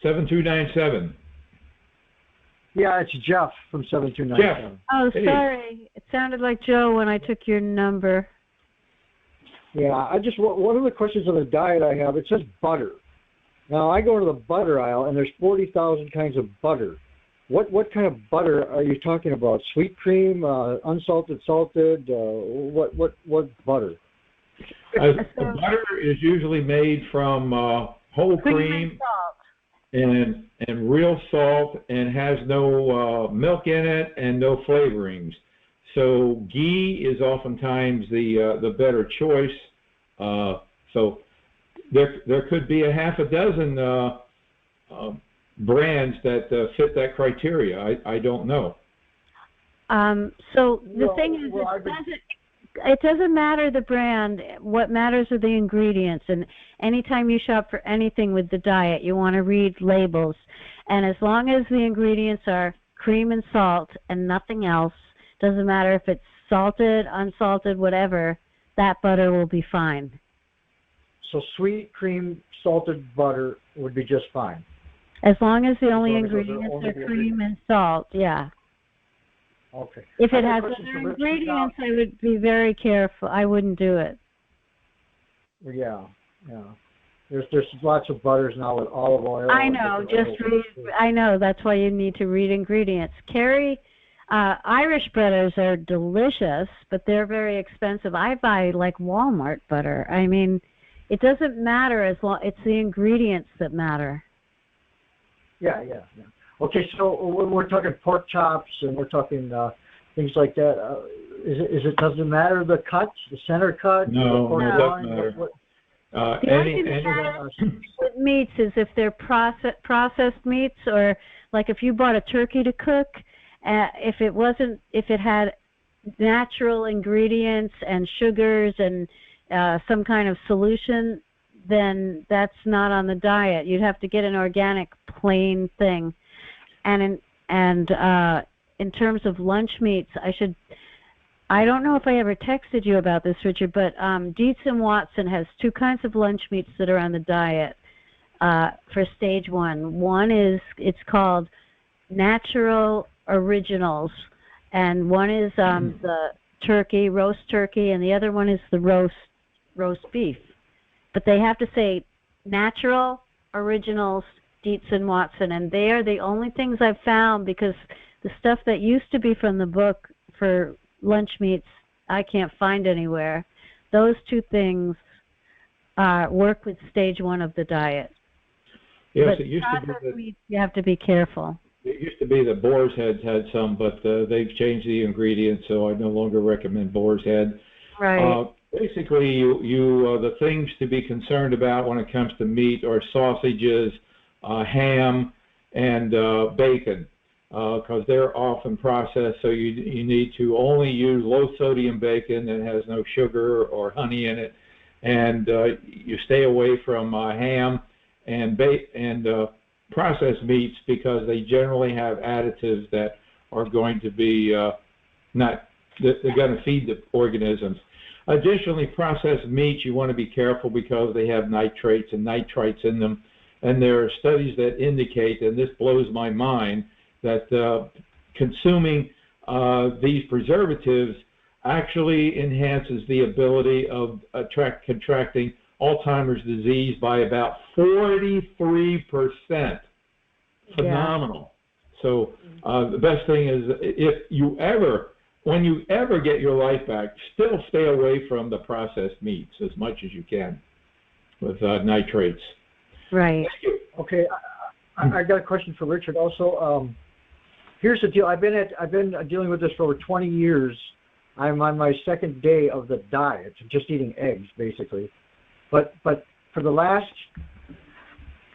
7297. Yeah, it's Jeff from 7297. Oh, Hey. sorry. It sounded like Joe when I took your number. Yeah, one of the questions on the diet I have, it says butter. Now, I go to the butter aisle, and there's 40,000 kinds of butter. What kind of butter are you talking about? Sweet cream, unsalted, salted? What butter? The butter is usually made from whole cream and real salt, and has no milk in it and no flavorings. So ghee is oftentimes the better choice. So there could be a half a dozen brands that fit that criteria. I don't know. So the thing is, it doesn't matter the brand. What matters are the ingredients. And anytime you shop for anything with the diet, you want to read labels. And as long as the ingredients are cream and salt and nothing else, doesn't matter if it's salted, unsalted, whatever, that butter will be fine. So sweet cream, salted butter would be just fine. As long as the only long as those are ingredients only are the cream and salt, yeah. Okay. If I it got a has question other for Richard ingredients, I would be very careful. I wouldn't do it. Yeah. There's lots of butters now with olive oil. I know. Just read. I know. That's why you need to read ingredients. Carrie, Irish butters are delicious, but they're very expensive. I buy like Walmart butter. I mean, it doesn't matter as long. It's the ingredients that matter. Yeah. Okay, so when we're talking pork chops and we're talking things like that, does it matter the cut, the center cut? No, it doesn't matter. The only thing that matters with meats is if they're processed meats, or like if you bought a turkey to cook, if it had natural ingredients and sugars and some kind of solution, then that's not on the diet. You'd have to get an organic plain thing. And in terms of lunch meats, I don't know if I ever texted you about this, Richard, but Dietz and Watson has 2 kinds of lunch meats that are on the diet for stage 1. One is, it's called Natural Originals, and one is the turkey, roast turkey, and the other one is the roast beef. But they have to say Natural Originals, Dietz and Watson, and they are the only things I've found, because the stuff that used to be from the book for lunch meats, I can't find anywhere. Those 2 things work with stage 1 of the diet. Yes, but it used to be that meats, you have to be careful. It used to be that Boar's Head had some, but they've changed the ingredients, so I no longer recommend Boar's Head. Right. Basically, the things to be concerned about when it comes to meat are sausages, ham, and bacon, because they're often processed. So you need to only use low sodium bacon that has no sugar or honey in it, and you stay away from ham and processed meats, because they generally have additives that are going to be they're going to feed the organisms. Additionally, processed meats, you want to be careful because they have nitrates and nitrites in them. And there are studies that indicate, and this blows my mind, that consuming these preservatives actually enhances the ability of contracting Alzheimer's disease by about 43%. Phenomenal. So the best thing is when you ever get your life back, still stay away from the processed meats as much as you can with nitrates. Right. Okay, I got a question for Richard also. Here's the deal. I've been dealing with this for over 20 years. I'm on my second day of the diet, just eating eggs basically. But for the last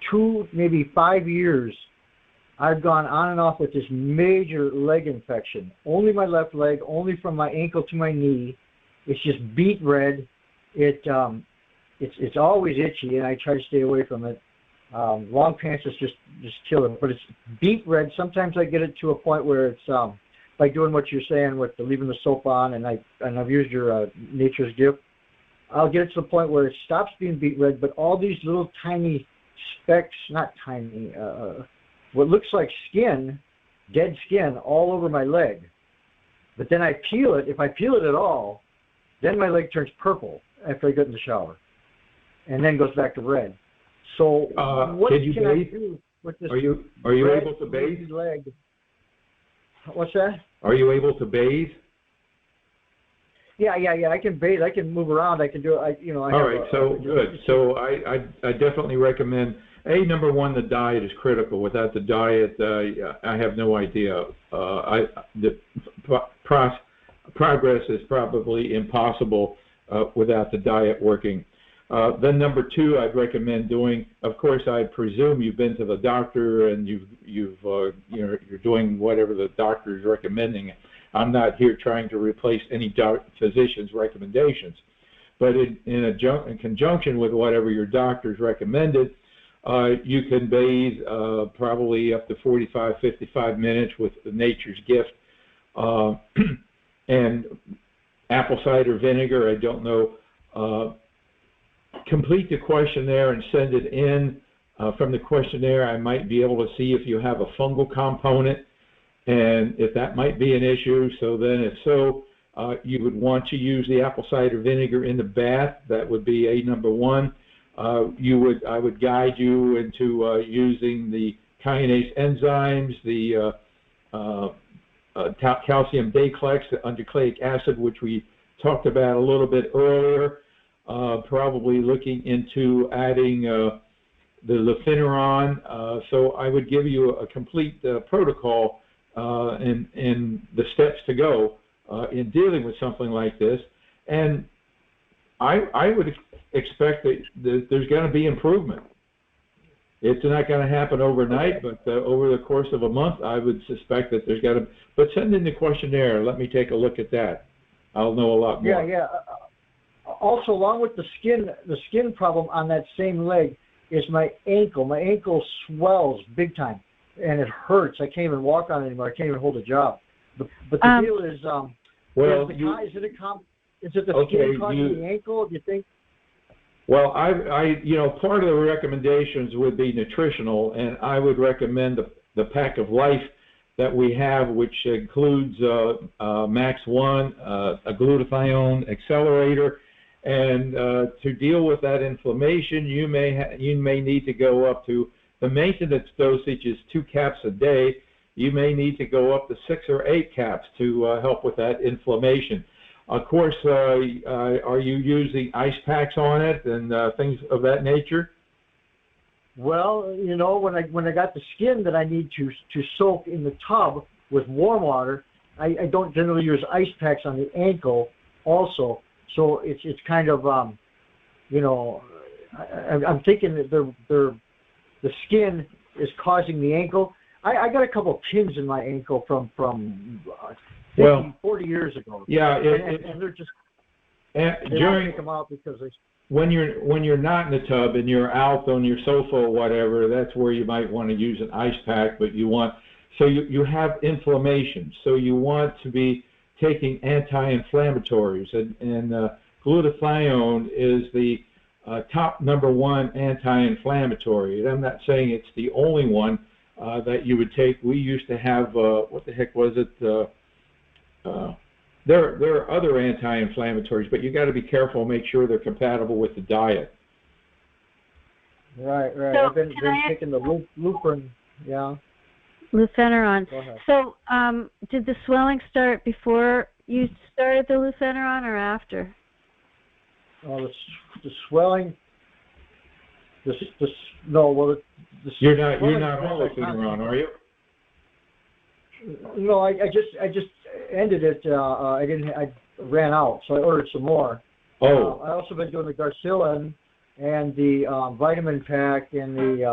2, maybe 5 years, I've gone on and off with this major leg infection. Only my left leg, only from my ankle to my knee. It's just beet red. It's always itchy, and I try to stay away from it. Long pants is just killer, but it's beet red. Sometimes I get it to a point where it's like doing what you're saying with leaving the soap on, and I've used your Nature's Gift. I'll get it to the point where it stops being beet red, but all these little tiny specks, not tiny, what looks like skin, dead skin, all over my leg. But then I peel it. If I peel it at all, then my leg turns purple after I get in the shower, and then goes back to red. So what can I do with this? Are you able to bathe? Leg? What's that? Are you able to bathe? Yeah. I can bathe. I can move around. I can do it. All right. So good. So I definitely recommend. Number one, the diet is critical. Without the diet, I have no idea. The progress is probably impossible without the diet working. Then number two, I'd recommend doing. Of course, I presume you've been to the doctor and you're doing whatever the doctor is recommending. I'm not here trying to replace any physician's recommendations, but in conjunction with whatever your doctor's recommended, you can bathe probably up to 45, 55 minutes with the Nature's Gift and apple cider vinegar. I don't know. Complete the questionnaire and send it in. From the questionnaire, I might be able to see if you have a fungal component and if that might be an issue. So then if so, you would want to use the apple cider vinegar in the bath. That would be number one. I would guide you into using the kinase enzymes, the calcium Daclex, the underclaic acid, which we talked about a little bit earlier. Probably looking into adding the lefiniron. So I would give you a complete protocol and the steps to go in dealing with something like this. And I would expect that there's going to be improvement. It's not going to happen overnight, but over the course of a month, I would suspect that there's got to. But send in the questionnaire. Let me take a look at that. I'll know a lot more. Yeah. Also, along with the skin problem on that same leg is my ankle. My ankle swells big time, and it hurts. I can't even walk on it anymore. I can't even hold a job. But the deal is, is it the skin causing the ankle? Do you think? Well, part of the recommendations would be nutritional, and I would recommend the Pack of Life that we have, which includes Max 1, a glutathione accelerator, and to deal with that inflammation, you may need to go up to the maintenance dosage is 2 caps a day. You may need to go up to 6 or 8 caps to help with that inflammation. Of course, are you using ice packs on it and things of that nature? Well, when I got the skin that I need to soak in the tub with warm water, I don't generally use ice packs on the ankle also. So it's kind of I'm thinking that the skin is causing the ankle. I got a couple of pins in my ankle from 40 years ago. Yeah, and they're just they take them out because they. When you're not in the tub and you're out on your sofa or whatever, that's where you might want to use an ice pack. But you have inflammation, so you want to be taking anti-inflammatories, and glutathione is the top number 1 anti-inflammatory. And I'm not saying it's the only one that you would take. We used to have what the heck was it? There are other anti-inflammatories, but you got to be careful, make sure they're compatible with the diet. Right. So I've been taking the Lupron, yeah. Lufeneron. Go ahead. So, did the swelling start before you started the Lufeneron or after? The swelling. No, well, You're not on Lufeneron, are you? No, I just ended it. I ran out, so I ordered some more. Oh. I also been doing the Garcilin and the vitamin pack and the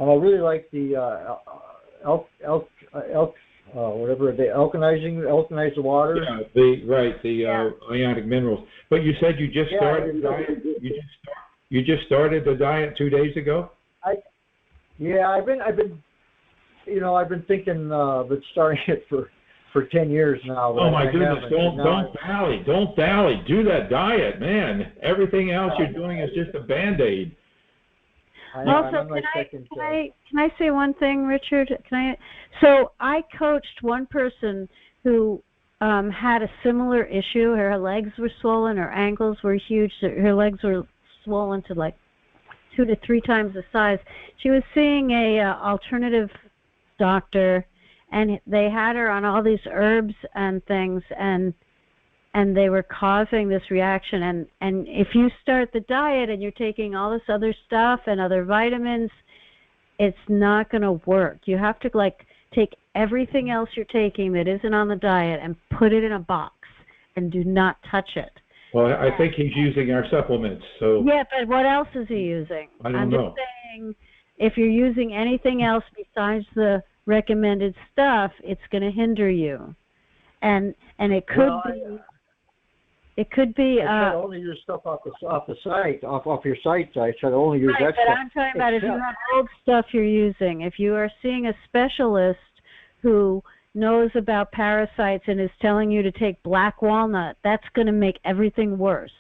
and I really like the whatever they alkalize the water. Yeah, the ionic minerals. But you said you just started the diet. You just started the diet 2 days ago. I've been thinking about starting it for 10 years now. Oh my goodness! Don't dally. Do that diet, man. Everything else you're doing is just a Band-Aid. Also, can I say one thing, Richard? So I coached one person who had a similar issue. Her legs were swollen, her ankles were huge, her legs were swollen to like 2 to 3 times the size. She was seeing a alternative doctor, and they had her on all these herbs and things, and they were causing this reaction. And if you start the diet and you're taking all this other stuff and other vitamins, it's not going to work. You have to take everything else you're taking that isn't on the diet and put it in a box and do not touch it. Well, I think he's using our supplements. So yeah, but what else is he using? I'm just saying, if you're using anything else besides the recommended stuff, it's going to hinder you. And it could it could be. I try to only use stuff off the site, off your site. I try to only use that but stuff. I'm talking about if you have old stuff you're using. If you are seeing a specialist who knows about parasites and is telling you to take black walnut, that's going to make everything worse.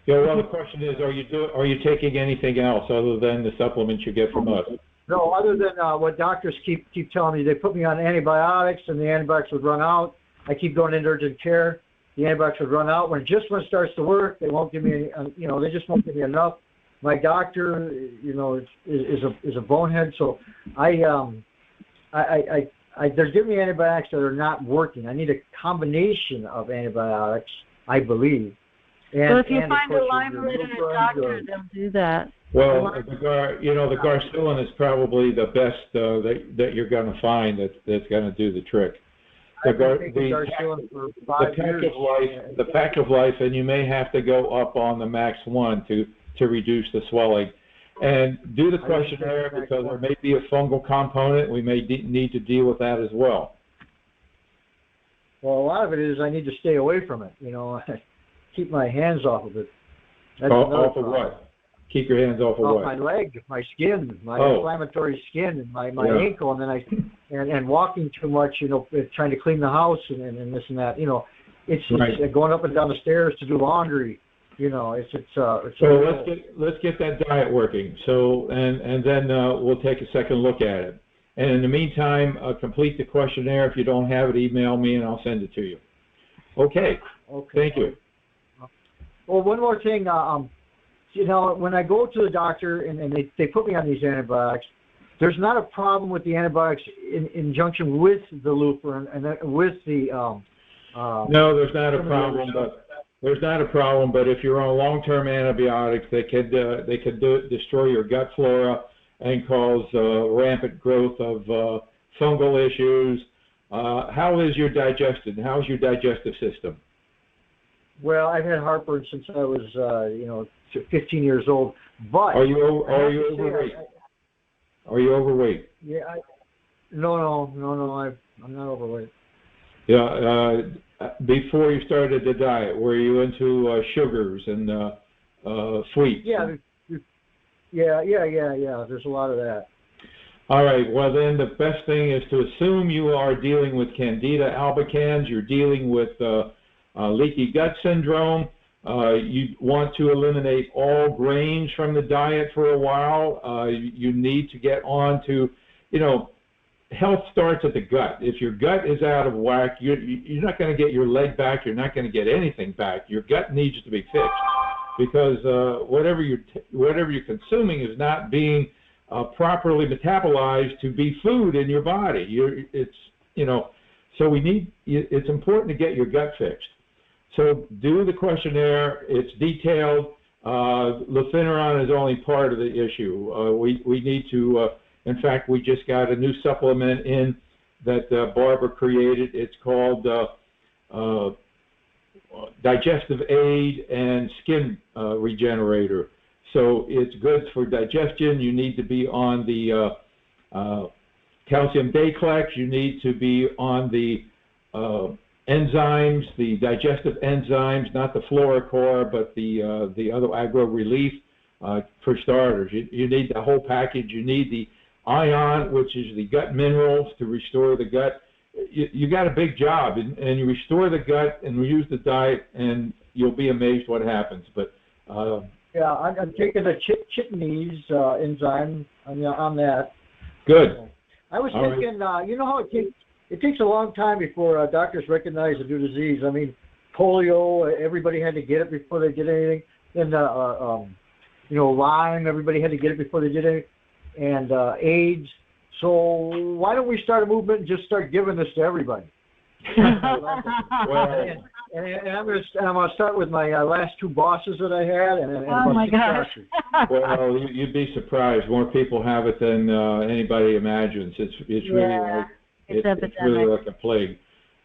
Yeah. Well, the question is, are you taking anything else other than the supplements you get from us? No, other than what doctors keep telling me. They put me on antibiotics, and the antibiotics would run out. I keep going into urgent care. The antibiotics would run out. When it starts to work, they won't give me any. They just won't give me enough. My doctor, is a bonehead. So they're giving me antibiotics that are not working. I need a combination of antibiotics, I believe. Well, if you find a limer in a doctor, they'll do that. Well, the Garcilin is probably the best that you're going to find that's going to do the trick. The pack of life, and you may have to go up on the Max 1 to reduce the swelling. And do the questionnaire because there may be a fungal component. We may need to deal with that as well. Well, a lot of it is I need to stay away from it. Keep my hands off of it. That's off of what? Keep your hands off of what? My leg, my skin, my inflammatory skin, and my ankle, and then and walking too much. Trying to clean the house and this and that. It's going up and down the stairs to do laundry. So let's get that diet working. So and then we'll take a second look at it. And in the meantime, complete the questionnaire. If you don't have it, email me and I'll send it to you. Okay. Thank you. Well, one more thing. When I go to the doctor and they put me on these antibiotics, there's not a problem with the antibiotics in junction with the Lupron and with the. No, there's not a problem, but if you're on long-term antibiotics, they could destroy your gut flora and cause rampant growth of fungal issues. How is your digestion? How's your digestive system? Well, I've had heartburn since I was 15 years old. But are you overweight? Are you overweight? Yeah. No. I'm not overweight. Yeah. Before you started the diet, were you into sugars and sweets? Yeah. There's a lot of that. All right. Well, then the best thing is to assume you are dealing with Candida albicans. You're dealing with leaky gut syndrome. You want to eliminate all grains from the diet for a while. You need to get on to, health starts at the gut. If your gut is out of whack, you're not going to get your leg back. You're not going to get anything back. Your gut needs to be fixed because whatever you're consuming is not being properly metabolized to be food in your body. So it's important to get your gut fixed. So do the questionnaire. It's detailed. Lefiniron is only part of the issue. We need to, in fact, we just got a new supplement in that Barbara created. It's called Digestive Aid and Skin Regenerator. So it's good for digestion. You need to be on the calcium Dayclex. You need to be on the enzymes, the digestive enzymes, not the Floricor, but the other Agro Relief for starters. You need the whole package. You need the ion, which is the gut minerals to restore the gut. You got a big job, and you restore the gut and use the diet, and you'll be amazed what happens. But yeah, I'm taking the chitney's enzyme on that. Good. I was thinking, you know how it takes a long time before doctors recognize a new disease. I mean, polio, everybody had to get it before they did anything. And Lyme, everybody had to get it before they did anything. And AIDS. So why don't we start a movement and just start giving this to everybody? Well, and I'm going to start with my last two bosses that I had, and Oh my gosh. well, you'd be surprised. More people have it than anybody imagines. It's really like a plague.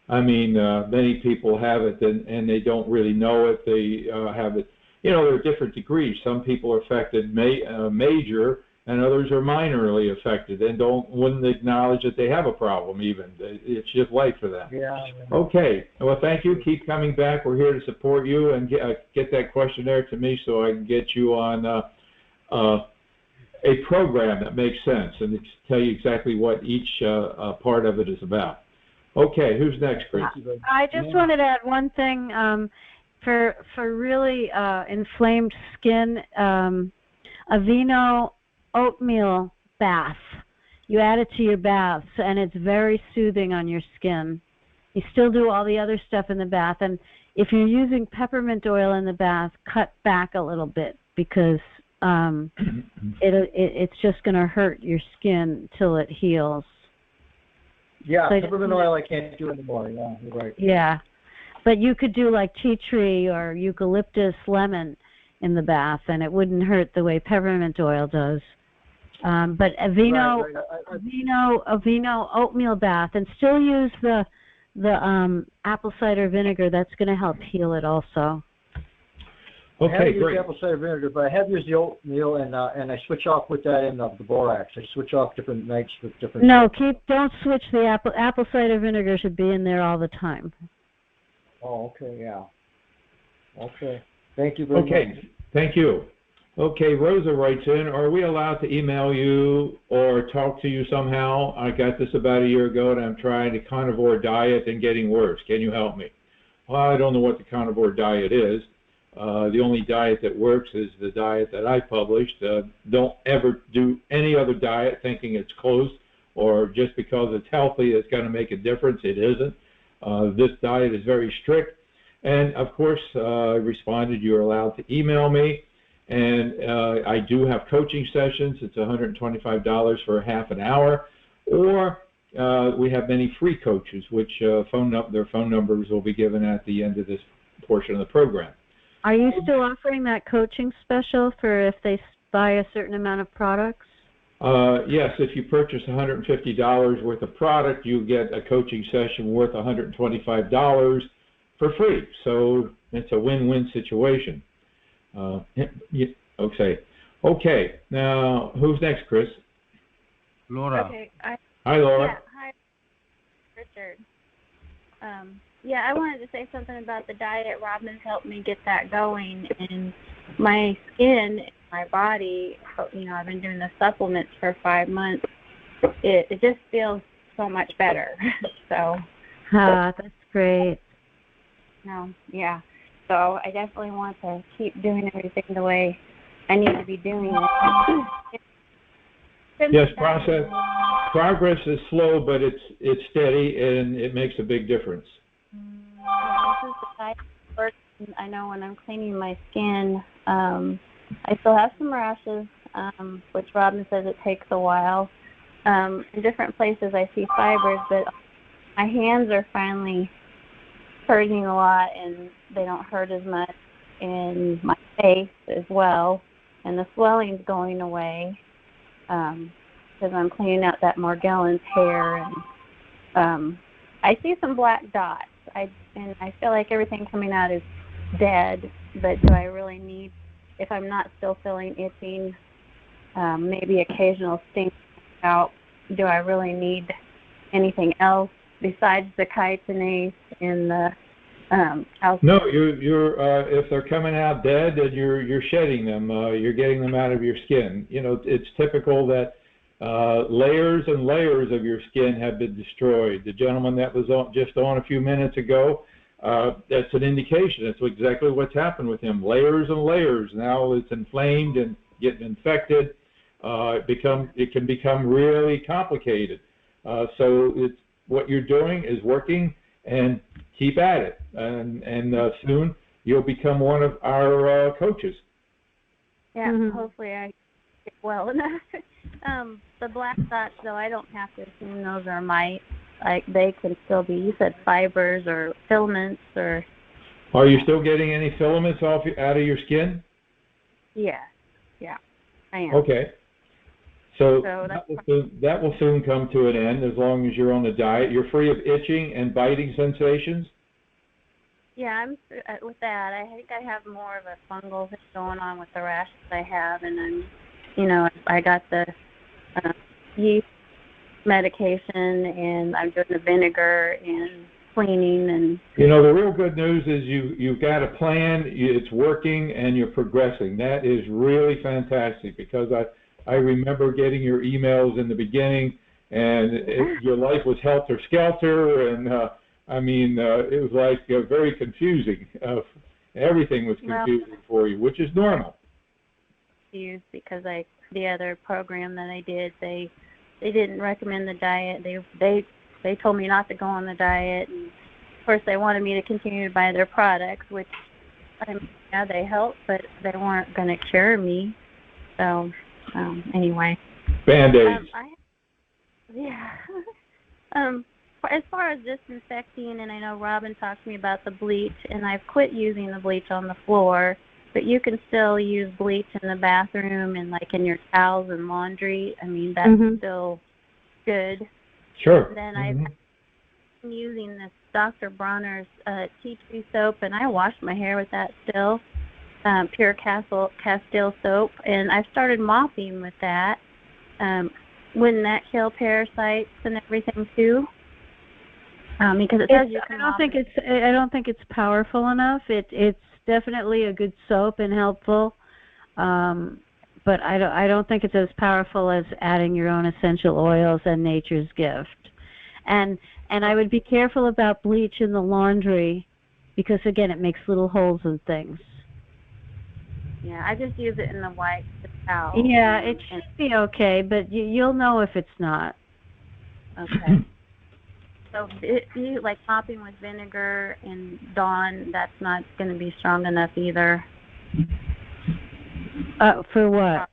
I mean, many people have it and they don't really know it. They have it. There are different degrees. Some people are affected major, and others are minorly affected and wouldn't acknowledge that they have a problem even. It's just life for them. Yeah. Okay. Well, thank you. Keep coming back. We're here to support you, and get that questionnaire to me so I can get you on a program that makes sense and tell you exactly what each part of it is about. Okay. Who's next, Chris? I just wanted to add one thing for really inflamed skin. Aveeno oatmeal bath. You add it to your baths, and it's very soothing on your skin. You still do all the other stuff in the bath, and if you're using peppermint oil in the bath, cut back a little bit because it's just going to hurt your skin till it heals. Yeah, so peppermint oil I can't do anymore. Yeah, you're right. Yeah, but you could do like tea tree or eucalyptus lemon in the bath, and it wouldn't hurt the way peppermint oil does. But Aveeno oatmeal bath, and still use the apple cider vinegar. That's going to help heal it also. Okay, I haven't great. used apple cider vinegar, but I have used the oatmeal, and I switch off with that in the borax. I switch off different nights with different. No, don't switch the apple cider vinegar. Should be in there all the time. Oh, okay, yeah. Okay, thank you very much. Okay, thank you. Okay, Rosa writes in, are we allowed to email you or talk to you somehow? I got this about a year ago, and I'm trying a carnivore diet and getting worse. Can you help me? Well, I don't know what the carnivore diet is. The only diet that works is the diet that I published. Don't ever do any other diet thinking it's close or just because it's healthy it's going to make a difference. It isn't. This diet is very strict. And, of course, I responded, you're allowed to email me. And I do have coaching sessions. It's $125 for a half an hour. Or we have many free coaches, which their phone numbers will be given at the end of this portion of the program. Are you still offering that coaching special for if they buy a certain amount of products? Yes, if you purchase $150 worth of product, you get a coaching session worth $125 for free. So it's a win-win situation. Okay. Now, who's next, Chris? Laura. Okay. Hi, Laura. Yeah, hi, Richard. Yeah, I wanted to say something about the diet. Robin's helped me get that going, and my skin, my body. I've been doing the supplements for 5 months. It just feels so much better. So. That's great. Yeah. So I definitely want to keep doing everything the way I need to be doing it. Yes, progress is slow, but it's steady and it makes a big difference. This is the diet that works. I know when I'm cleaning my skin, I still have some rashes, which Robin says it takes a while. In different places I see fibers, but my hands are finally hurting a lot, and they don't hurt as much. In my face as well, and the swelling's going away because I'm cleaning out that Morgellons hair, and I see some black dots. I feel like everything coming out is dead, but do I really need, if I'm not still feeling itching, maybe occasional sting out, do I really need anything else besides the chitinase and the No, you're if they're coming out dead, then you're shedding them. You're getting them out of your skin. You know, it's typical that layers and layers of your skin have been destroyed. The gentleman that was just on a few minutes ago, that's an indication. That's exactly what's happened with him. Layers and layers. Now it's inflamed and getting infected. It can become really complicated. So it's what you're doing is working, and keep at it, and soon you'll become one of our coaches. Yeah, hopefully I get well enough. The black dots, though, I don't have to assume those are mites. Like, they can still be, you said fibers or filaments or... Are you still getting any filaments out of your skin? Yeah, I am. Okay. So that will soon come to an end as long as you're on the diet. You're free of itching and biting sensations? Yeah, I'm with that. I think I have more of a fungal thing going on with the rashes I have, and I got the yeast medication, and I'm doing the vinegar and cleaning and. You know, the real good news is you've got a plan. It's working, and you're progressing. That is really fantastic, because I remember getting your emails in the beginning, and your life was helter-skelter, and it was like very confusing. Everything was confusing for you, which is normal. Because the other program that I did, they didn't recommend the diet. They told me not to go on the diet, and of course they wanted me to continue to buy their products, which they helped, but they weren't going to cure me. So. Anyway. Band-Aids. As far as disinfecting, and I know Robin talked to me about the bleach, and I've quit using the bleach on the floor, but you can still use bleach in the bathroom and like in your towels and laundry. I mean, that's still good. Sure. And then I've been using this Dr. Bronner's tea tree soap, and I wash my hair with that still. Pure Castile soap, and I've started mopping with that. Wouldn't that kill parasites and everything too? Because it says you can. I don't think it's powerful enough. It's definitely a good soap and helpful, but I don't think it's as powerful as adding your own essential oils and nature's gift. And I would be careful about bleach in the laundry, because again, it makes little holes in things. Yeah, I just use it in the white towel. Yeah, it should be okay, but you'll know if it's not. Okay. So you like mopping with vinegar and Dawn, that's not going to be strong enough either. For what?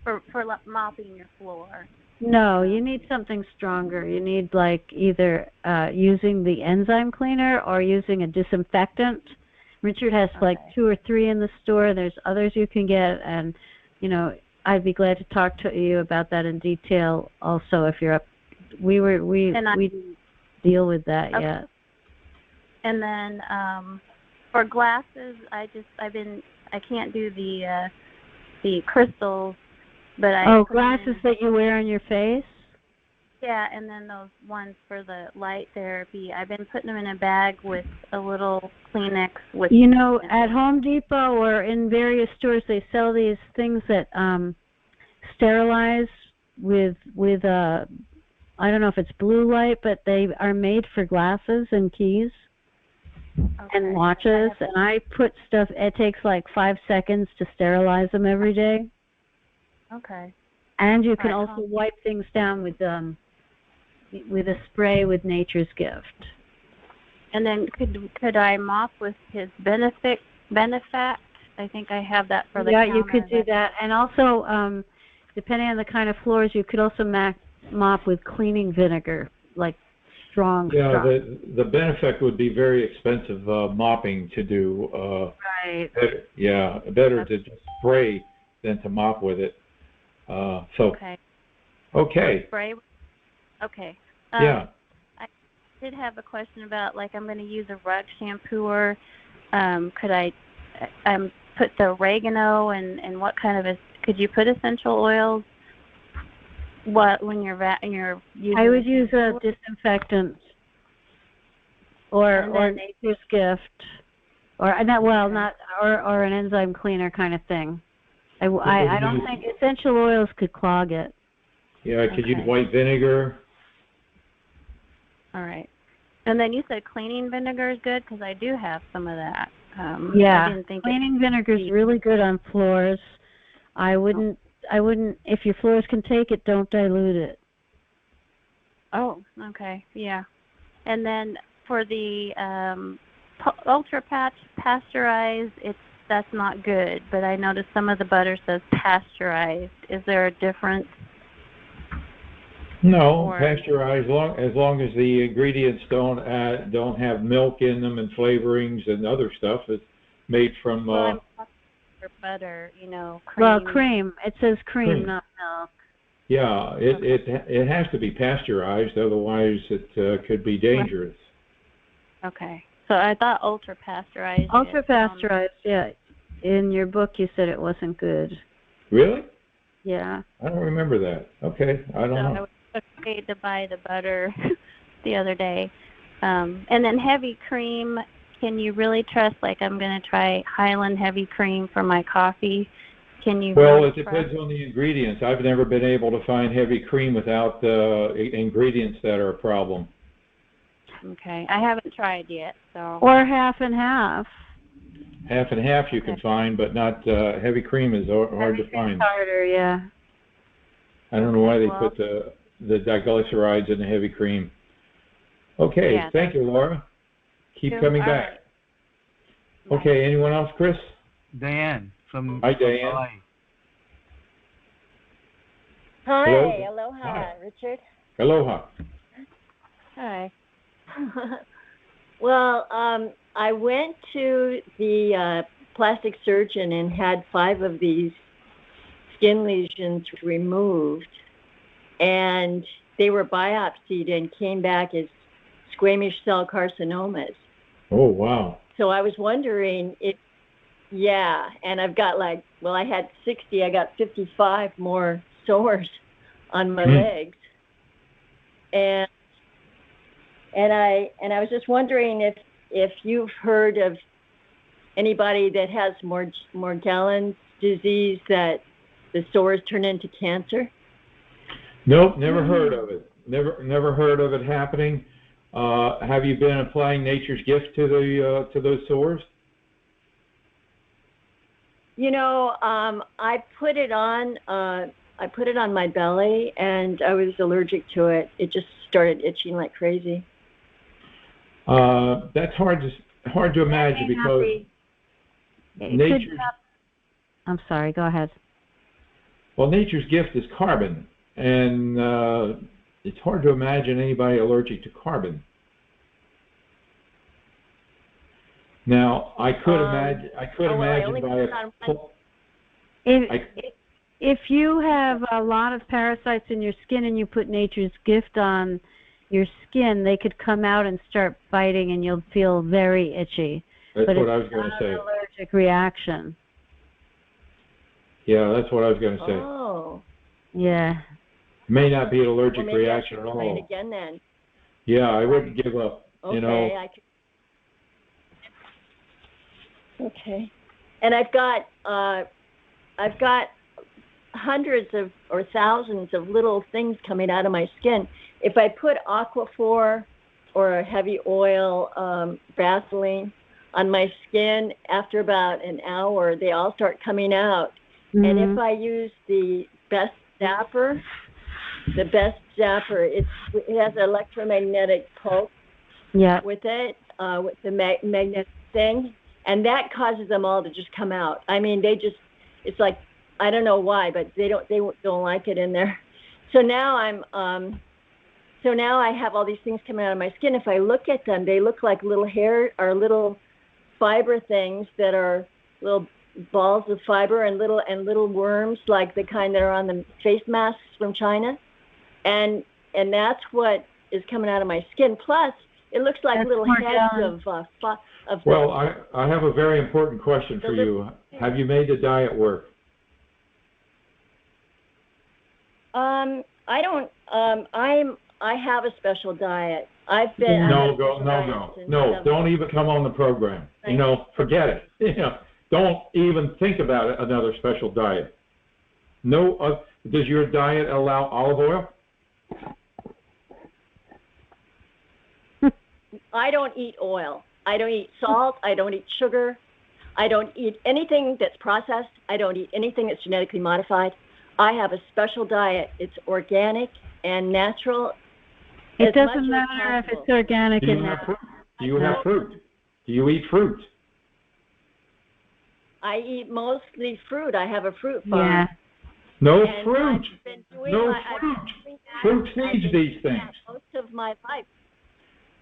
For mopping your floor. No, you need something stronger. You need like either using the enzyme cleaner or using a disinfectant. Richard has like 2 or 3 in the store. There's others you can get, and I'd be glad to talk to you about that in detail. Also, if you're up, we didn't deal with that yet. And then for glasses, I can't do the crystals, but glasses that you wear on your face. Yeah, and then those ones for the light therapy, I've been putting them in a bag with a little Kleenex. At Home Depot or in various stores, they sell these things that sterilize with I don't know if it's blue light, but they are made for glasses and keys and watches. And I put stuff. It takes like 5 seconds to sterilize them every day. Okay. And you can also wipe things down with a spray with nature's gift. And then could I mop with his Benefact I think I have that for the Yeah, counter. you could do that. And also, depending on the kind of floors, you could also mop with cleaning vinegar, like strong Yeah, stuff. the benefit would be very expensive mopping to do. Right. Better to just spray than to mop with it. Okay. Okay. Spray. Okay. Yeah. I did have a question about, like, I'm going to use a rug shampooer. Could I put the oregano and what kind of could you put essential oils? What when you're using? I would use a disinfectant or Nature's Gift, or or an enzyme cleaner kind of thing. I don't think essential oils could clog it. Yeah, I could use white vinegar. All right. And then you said cleaning vinegar is good, because I do have some of that. Yeah, I didn't think cleaning vinegar is really good on floors. I wouldn't. If your floors can take it, don't dilute it. Oh, okay, yeah. And then for the ultra pasteurized, that's not good. But I noticed some of the butter says pasteurized. Is there a difference? No, pasteurized as long as the ingredients don't have milk in them and flavorings and other stuff. It's made from butter, cream. Well, cream. It says cream, not milk. Yeah, it has to be pasteurized, otherwise it could be dangerous. Okay. So I thought ultra pasteurized. Ultra pasteurized, yeah. In your book you said it wasn't good. Really? Yeah. I don't remember that. Okay, I don't know. I was afraid to buy the butter the other day. And then heavy cream, can you really trust, like I'm going to try Highland heavy cream for my coffee? Can you Well, it depends on the ingredients. I've never been able to find heavy cream without ingredients that are a problem. Okay, I haven't tried yet, so. Or half and half. Half and half you can find, but not heavy cream is hard to find. Harder, yeah. I don't know why they put the diglycerides in the heavy cream. Okay, yeah, thank you, Laura. Keep coming back. Right. Okay, anyone else, Chris? Diane from Hi, Diane. Hawaii. Hi, hello. Aloha, Hi. Richard. Aloha. Hi. Well, I went to the plastic surgeon and had 5 of these skin lesions removed, and they were biopsied and came back as squamous cell carcinomas. Oh, wow. So I was wondering and I've got I had 60, I got 55 more sores on my legs. And I was just wondering if you've heard of anybody that has Morgellons disease that the sores turn into cancer. Nope, never heard of it. Never heard of it happening. Have you been applying Nature's Gift to those sores? I put it on. I put it on my belly, and I was allergic to it. It just started itching like crazy. That's hard to imagine because Nature's. I'm sorry. Go ahead. Well, Nature's Gift is carbon, and it's hard to imagine anybody allergic to carbon. Now, I could imagine if you have a lot of parasites in your skin and you put Nature's Gift on your skin, they could come out and start biting, and you'll feel very itchy. That's what I was going to say. It's not an allergic reaction. Yeah, that's what I was going to say. Oh. Yeah. May not be an allergic reaction at all. Try it again then. Yeah, I wouldn't give up. Okay, Okay. And I've got hundreds of or thousands of little things coming out of my skin. If I put Aquaphor or a heavy oil Vaseline on my skin, after about an hour, they all start coming out. Mm-hmm. And if I use the best zapper, it has an electromagnetic pulse with it, with the magnet thing. and that causes them all to just come out. I mean, it's like, I don't know why, but they don't like it in there. So now I have all these things coming out of my skin. If I look at them, they look like little hair or little fiber things that are little balls of fiber and little worms, like the kind that are on the face masks from China, and that's what is coming out of my skin. Plus, it looks like That's little heads of. Well, I have a very important question for you. Have you made the diet work? I don't. I have a special diet. I've been. No, don't even come on the program. You know, forget it. You know, don't even think about it, another special diet. No, does your diet allow olive oil? I don't eat oil. I don't eat salt. I don't eat sugar. I don't eat anything that's processed. I don't eat anything that's genetically modified. I have a special diet. It's organic and natural. It doesn't matter if it's organic Do you and have natural. fruit? Do you have fruit? Do you eat fruit? I eat mostly fruit. I have a fruit farm. Yeah. No And fruit. I've been doing No I've fruit. been doing that. Fruit I've been feeds doing these things. that most of my life.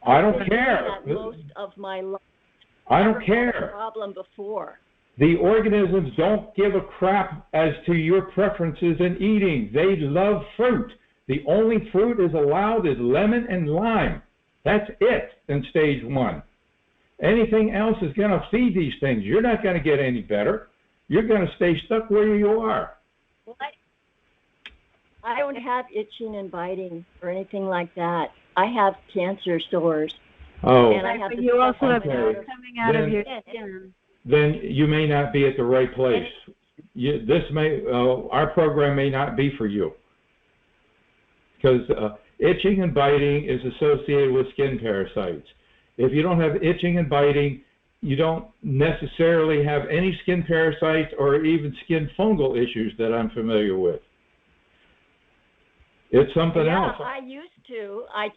I I've don't been care. doing that most of my life. I Never don't had a care. problem before. The organisms don't give a crap as to your preferences in eating. They love fruit. The only fruit is allowed is lemon and lime. That's it in stage 1. Anything else is going to feed these things. You're not going to get any better. You're going to stay stuck where you are. Well, I don't have itching and biting or anything like that. I have cancer sores. Oh, And I have But the you also have Okay. things coming out of Then- your skin. then you may not be at the right place. Our program may not be for you. Because itching and biting is associated with skin parasites. If you don't have itching and biting, you don't necessarily have any skin parasites or even skin fungal issues that I'm familiar with. It's something else. I used to. I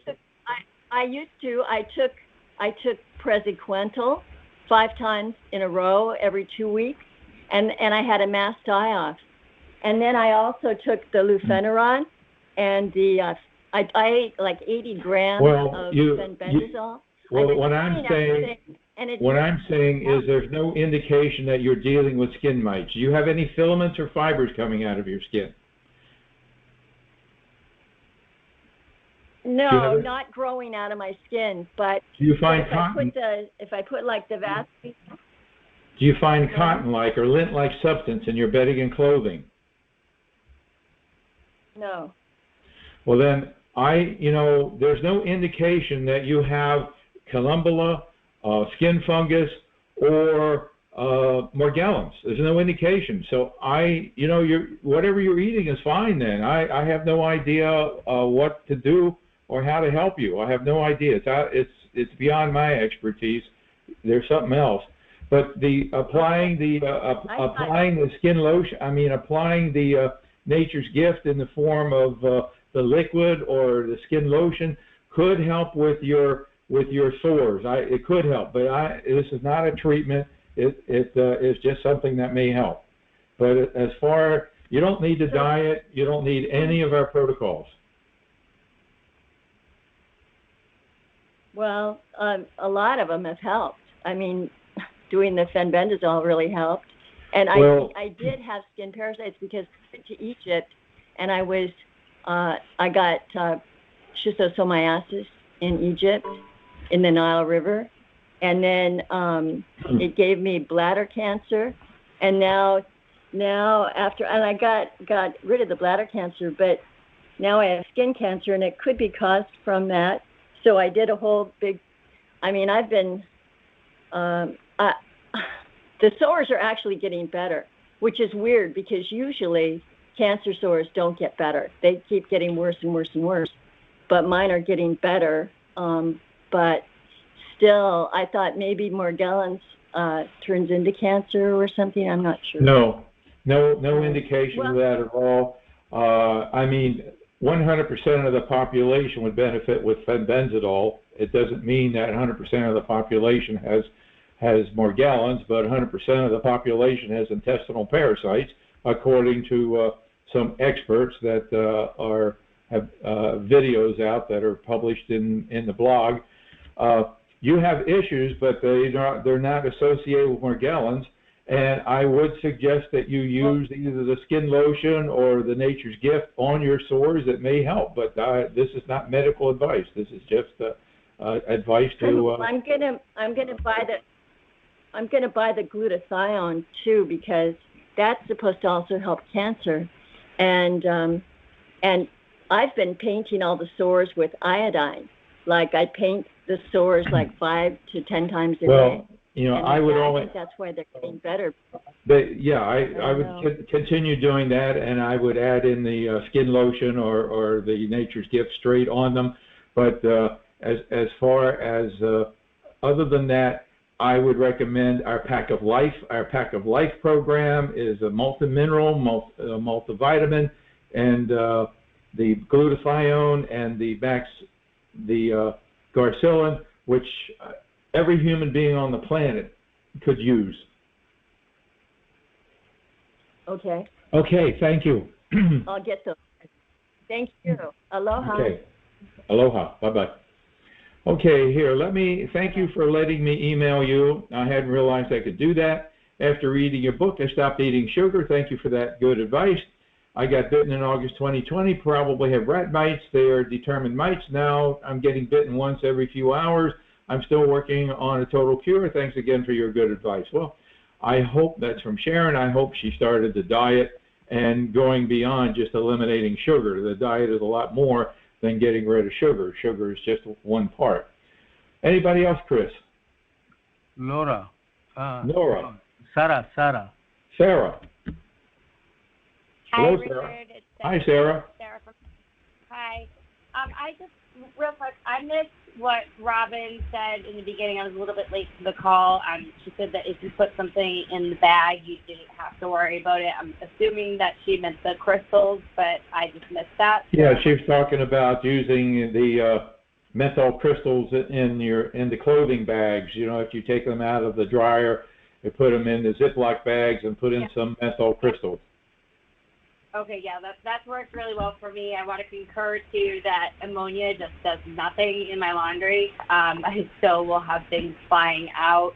took Praziquantel 5 times in a row every 2 weeks, and I had a mass die-off. And then I also took the Lufeneron, and I ate like 80 grams of fenbendazole. What I'm saying is there's no indication that you're dealing with skin mites. Do you have any filaments or fibers coming out of your skin? No, not growing out of my skin, but do you find if cotton? if I put like the Vaseline. Do you find cotton-like or lint-like substance in your bedding and clothing? No. Well, then there's no indication that you have columbella, skin fungus, or Morgellons. There's no indication. So whatever you're eating is fine. Then I have no idea what to do or how to help you. I have no idea. It's beyond my expertise. There's something else. But applying the skin lotion. Applying the nature's gift in the form of the liquid or the skin lotion could help with your sores. It could help, but this is not a treatment. It is just something that may help. But as far, you don't need the diet. You don't need any of our protocols. Well, a lot of them have helped. I mean, doing the fenbendazole really helped. And I did have skin parasites because I went to Egypt, and I got schistosomiasis in Egypt, in the Nile River, and then it gave me bladder cancer, and now after, and I got rid of the bladder cancer, but now I have skin cancer, and it could be caused from that. So I did a whole big, I've been, the sores are actually getting better, which is weird because usually cancer sores don't get better. They keep getting worse and worse and worse, but mine are getting better. But still, I thought maybe Morgellons turns into cancer or something. I'm not sure. No indication of that at all. 100% of the population would benefit with fenbendazole. It doesn't mean that 100% of the population has has Morgellons, but 100% of the population has intestinal parasites, according to some experts that have videos out that are published in the blog. You have issues, but they're not associated with Morgellons. And I would suggest that you use either the skin lotion or the Nature's Gift on your sores. It may help, but this is not medical advice. This is just advice to. I'm gonna buy the glutathione too, because that's supposed to also help cancer, and I've been painting all the sores with iodine. Like I paint the sores like 5 to 10 times a day. You know, and I would I only. think that's why they're getting better. But yeah, I would continue doing that, and I would add in the skin lotion or the Nature's Gift straight on them. But as far as other than that, I would recommend our Pack of Life. Our Pack of Life program is a multi-mineral, multivitamin, and the glutathione and the garcillin, which every human being on the planet could use. Okay. Okay, thank you. I'll get those. Thank you. Aloha. Okay. Aloha. Bye-bye. Okay, here, thank you for letting me email you. I hadn't realized I could do that. After reading your book, I stopped eating sugar. Thank you for that good advice. I got bitten in August 2020, probably have rat mites. They are determined mites now. I'm getting bitten once every few hours. I'm still working on a total cure. Thanks again for your good advice. Well, I hope that's from Sharon. I hope she started the diet and going beyond just eliminating sugar. The diet is a lot more than getting rid of sugar. Sugar is just one part. Anybody else, Chris? Laura. Nora. Sarah. Sarah. Hi, Hello, Richard. Sarah. It's Hi, Sarah. Sarah from. Hi. I just real quick. I missed what Robin said in the beginning. I was a little bit late to the call. She said that if you put something in the bag, you didn't have to worry about it. I'm assuming that she meant the crystals, but I just missed that. Yeah, she was talking about using the menthol crystals in the clothing bags. You know, if you take them out of the dryer, you put them in the Ziploc bags and put in some menthol crystals. Okay, yeah, that's worked really well for me. I want to concur too that ammonia just does nothing in my laundry. I still will have things flying out.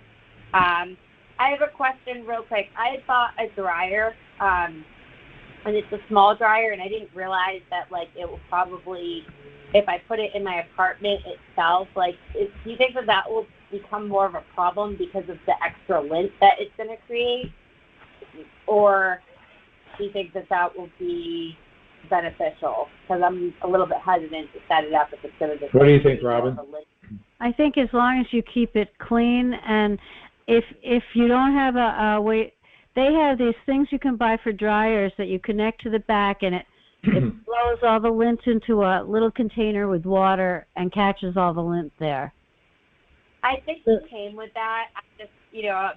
I have a question real quick. I bought a dryer, and it's a small dryer, and I didn't realize that it will probably, if I put it in my apartment itself, do you think that will become more of a problem because of the extra lint that it's going to create, or do you think that will be beneficial? Because I'm a little bit hesitant to set it up if it's going to just. What do you think, Robin? I think as long as you keep it clean, and if you don't have a way, they have these things you can buy for dryers that you connect to the back, and it blows all the lint into a little container with water and catches all the lint there. I think it came with that. I just,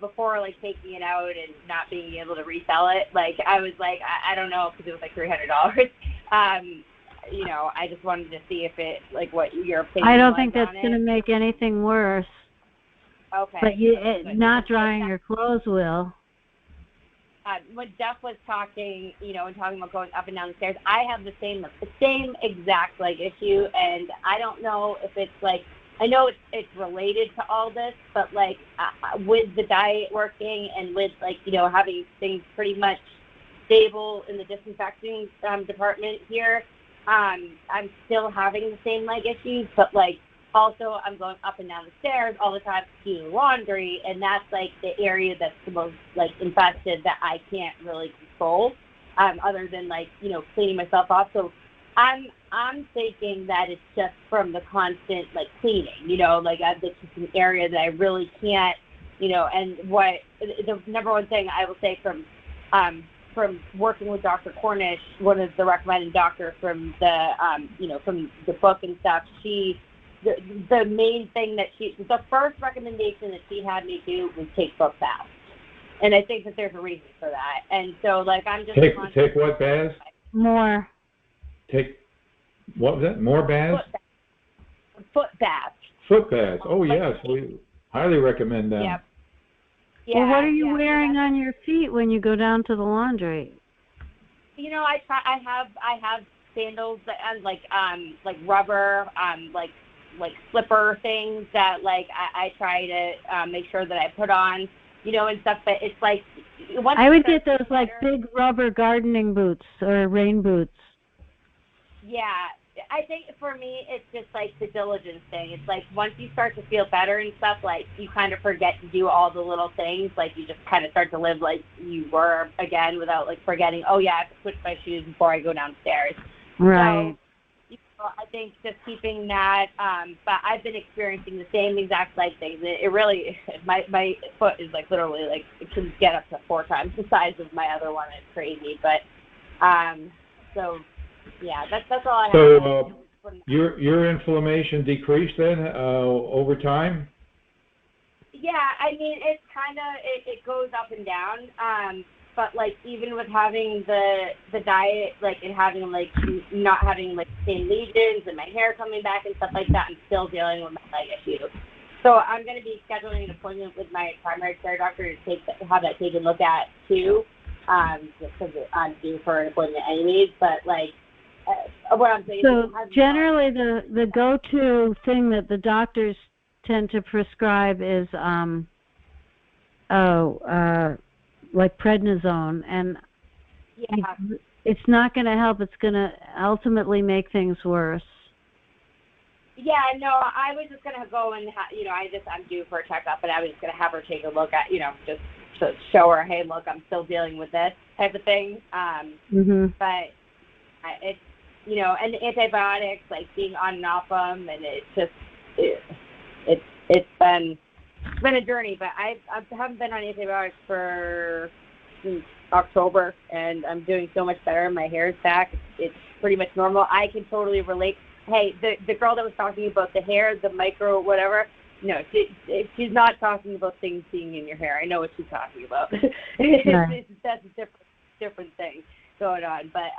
before taking it out and not being able to resell it, I was I don't know, because it was $300. I just wanted to see if it, what your opinion was. I don't think that's going to make anything worse. Okay. But not drying your clothes will. When Jeff was talking, and talking about going up and down the stairs, I have the same exact issue, and I don't know if it's I know it's related to all this, but with the diet working and with having things pretty much stable in the disinfecting department here, I'm still having the same issues, but also I'm going up and down the stairs all the time to do laundry, and that's the area that's the most infested that I can't really control, other than cleaning myself off. So I'm thinking that it's just from the constant cleaning, it's just an area that I really can't, and what the number one thing I will say from working with Dr. Cornish, one of the recommended doctors from the from the book and stuff, the main thing that the first recommendation that she had me do was take foot baths, and I think that there's a reason for that. And so I'm just take what baths? More. Take what was that? More baths? Foot baths. Foot baths. Oh yes, we highly recommend them. Yep. Yeah. Well, what are you yeah, so wearing on your feet when you go down to the laundry? You know, I have sandals that and like rubber like slipper things that like I try to make sure that I put on, you know, and stuff. But it's like once I it would starts get those getting like better, big rubber gardening boots or rain boots. yeah. I think for me, it's just like the diligence thing. It's like once you start to feel better and stuff, like you kind of forget to do all the little things. Like you just kind of start to live like you were again without like forgetting, oh yeah, I have to switch my shoes before I go downstairs. Right. So, you know, I think just keeping that, but I've been experiencing the same exact like things. It really, my foot is like literally like, it can get up to 4 times the size of my other one. It's crazy. But, so yeah, that's all I have. So your inflammation decreased then over time? Yeah, I mean it's kind of it goes up and down. But like even with having the diet, like and having like not having like the same lesions and my hair coming back and stuff like that, I'm still dealing with my leg issue. So I'm going to be scheduling an appointment with my primary care doctor to have that taken a look at too, just because I'm due for an appointment anyways. But like. What I'm saying So generally, the go-to thing that the doctors tend to prescribe is like prednisone, and yeah. It's not going to help. It's going to ultimately make things worse. Yeah, no, I was just going to go and I'm due for a checkup, and I was just going to have her take a look at just to show her, hey, look, I'm still dealing with this type of thing. But it's. And the antibiotics, like being on and off them, and it's just it's been a journey. But I haven't been on antibiotics since October, and I'm doing so much better. My hair is back; it's pretty much normal. I can totally relate. Hey, the girl that was talking about the hair, the micro whatever. No, she's not talking about things being in your hair. I know what she's talking about. That's a different thing going on, but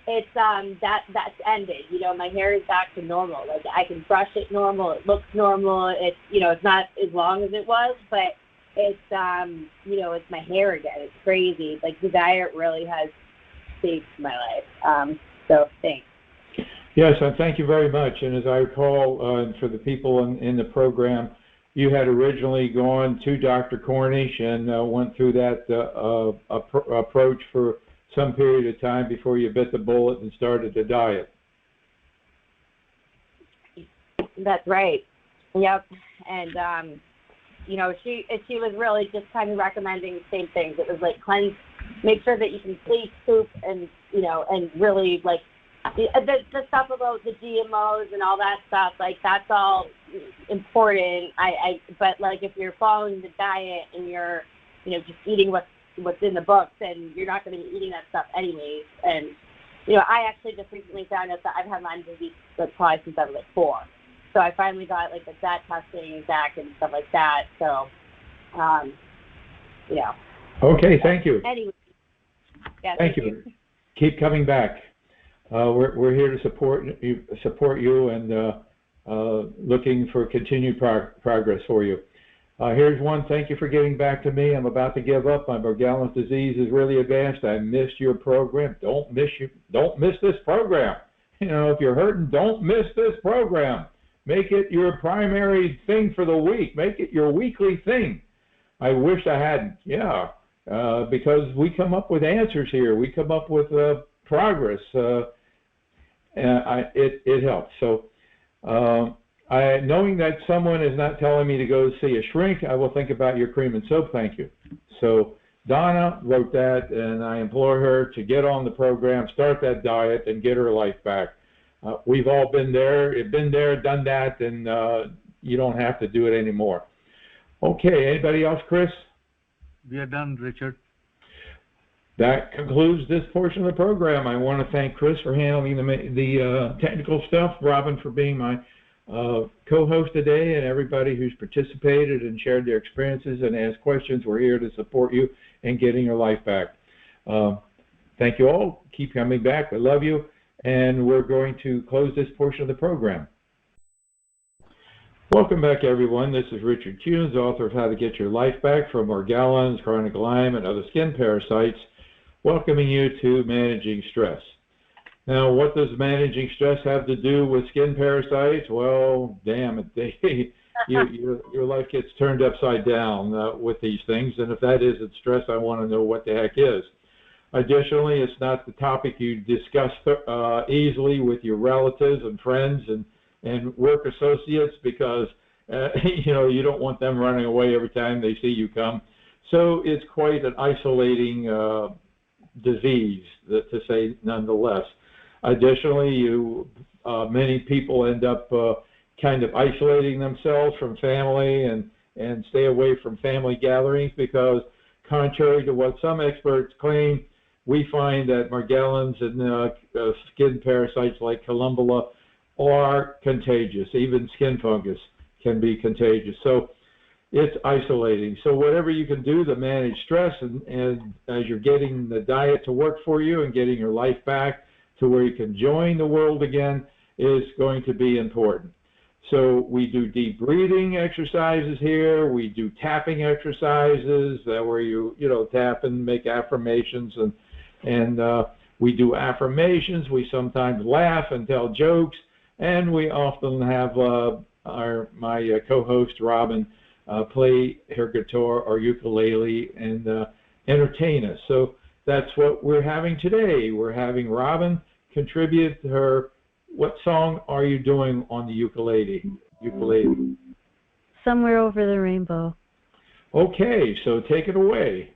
it's that's ended. My hair is back to normal. Like I can brush it normal. It looks normal. It's it's not as long as it was, but it's it's my hair again. It's crazy. Like the diet really has saved my life. So thanks. Yes, and thank you very much. And as I recall, for the people in the program, you had originally gone to Dr. Cornish and went through that approach for some period of time before you bit the bullet and started the diet. That's right. Yep. And she was really just kind of recommending the same things. It was like cleanse, make sure that you can sleep, poop, and and really like the stuff about the GMOs and all that stuff. Like that's all important. But like if you're following the diet and you're just eating what's in the books, and you're not going to be eating that stuff anyways. And I actually just recently found out that I've had Lyme disease probably since I was like 4. So I finally got like the SAT testing back and stuff like that. So Okay, thank you. Anyway, yeah, thank you. Keep coming back. We're here to support you and looking for continued progress for you. Here's one. Thank you for getting back to me. I'm about to give up. My Morgellons disease is really advanced. I missed your program. Don't miss this program. If you're hurting, don't miss this program. Make it your primary thing for the week. Make it your weekly thing. I wish I hadn't. Yeah, because we come up with answers here. We come up with progress. It helps. So. Knowing that someone is not telling me to go see a shrink, I will think about your cream and soap. Thank you. So Donna wrote that, and I implore her to get on the program, start that diet, and get her life back. We've all been there, done that, and you don't have to do it anymore. Okay, anybody else, Chris? We are done, Richard. That concludes this portion of the program. I want to thank Chris for handling the technical stuff, Robin for being my co-host today, and everybody who's participated and shared their experiences and asked questions. We're here to support you in getting your life back. Thank you all. Keep coming back. We love you. And we're going to close this portion of the program. Welcome back, everyone. This is Richard Kuhns, author of How to Get Your Life Back from Morgellons, chronic Lyme, and other skin parasites, welcoming you to Managing Stress. Now, what does managing stress have to do with skin parasites? Well, damn it, your life gets turned upside down with these things, and if that isn't stress, I want to know what the heck is. Additionally, it's not the topic you discuss easily with your relatives and friends and work associates because you don't want them running away every time they see you come. So it's quite an isolating disease, to say nonetheless. Additionally, many people end up kind of isolating themselves from family and stay away from family gatherings because, contrary to what some experts claim, we find that Morgellons and skin parasites like Columbella are contagious. Even skin fungus can be contagious. So it's isolating. So whatever you can do to manage stress and as you're getting the diet to work for you and getting your life back to where you can join the world again is going to be important. So we do deep breathing exercises here. We do tapping exercises where you tap and make affirmations and we do affirmations. We sometimes laugh and tell jokes, and we often have my co-host Robin play her guitar or ukulele and entertain us. So that's what we're having today. We're having Robin contribute her. What song are you doing on the ukulele? Somewhere Over the Rainbow. Okay, so take it away.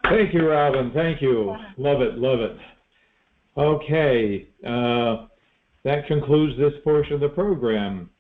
Thank you, Robin. Thank you. Love it, love it. Okay, that concludes this portion of the program.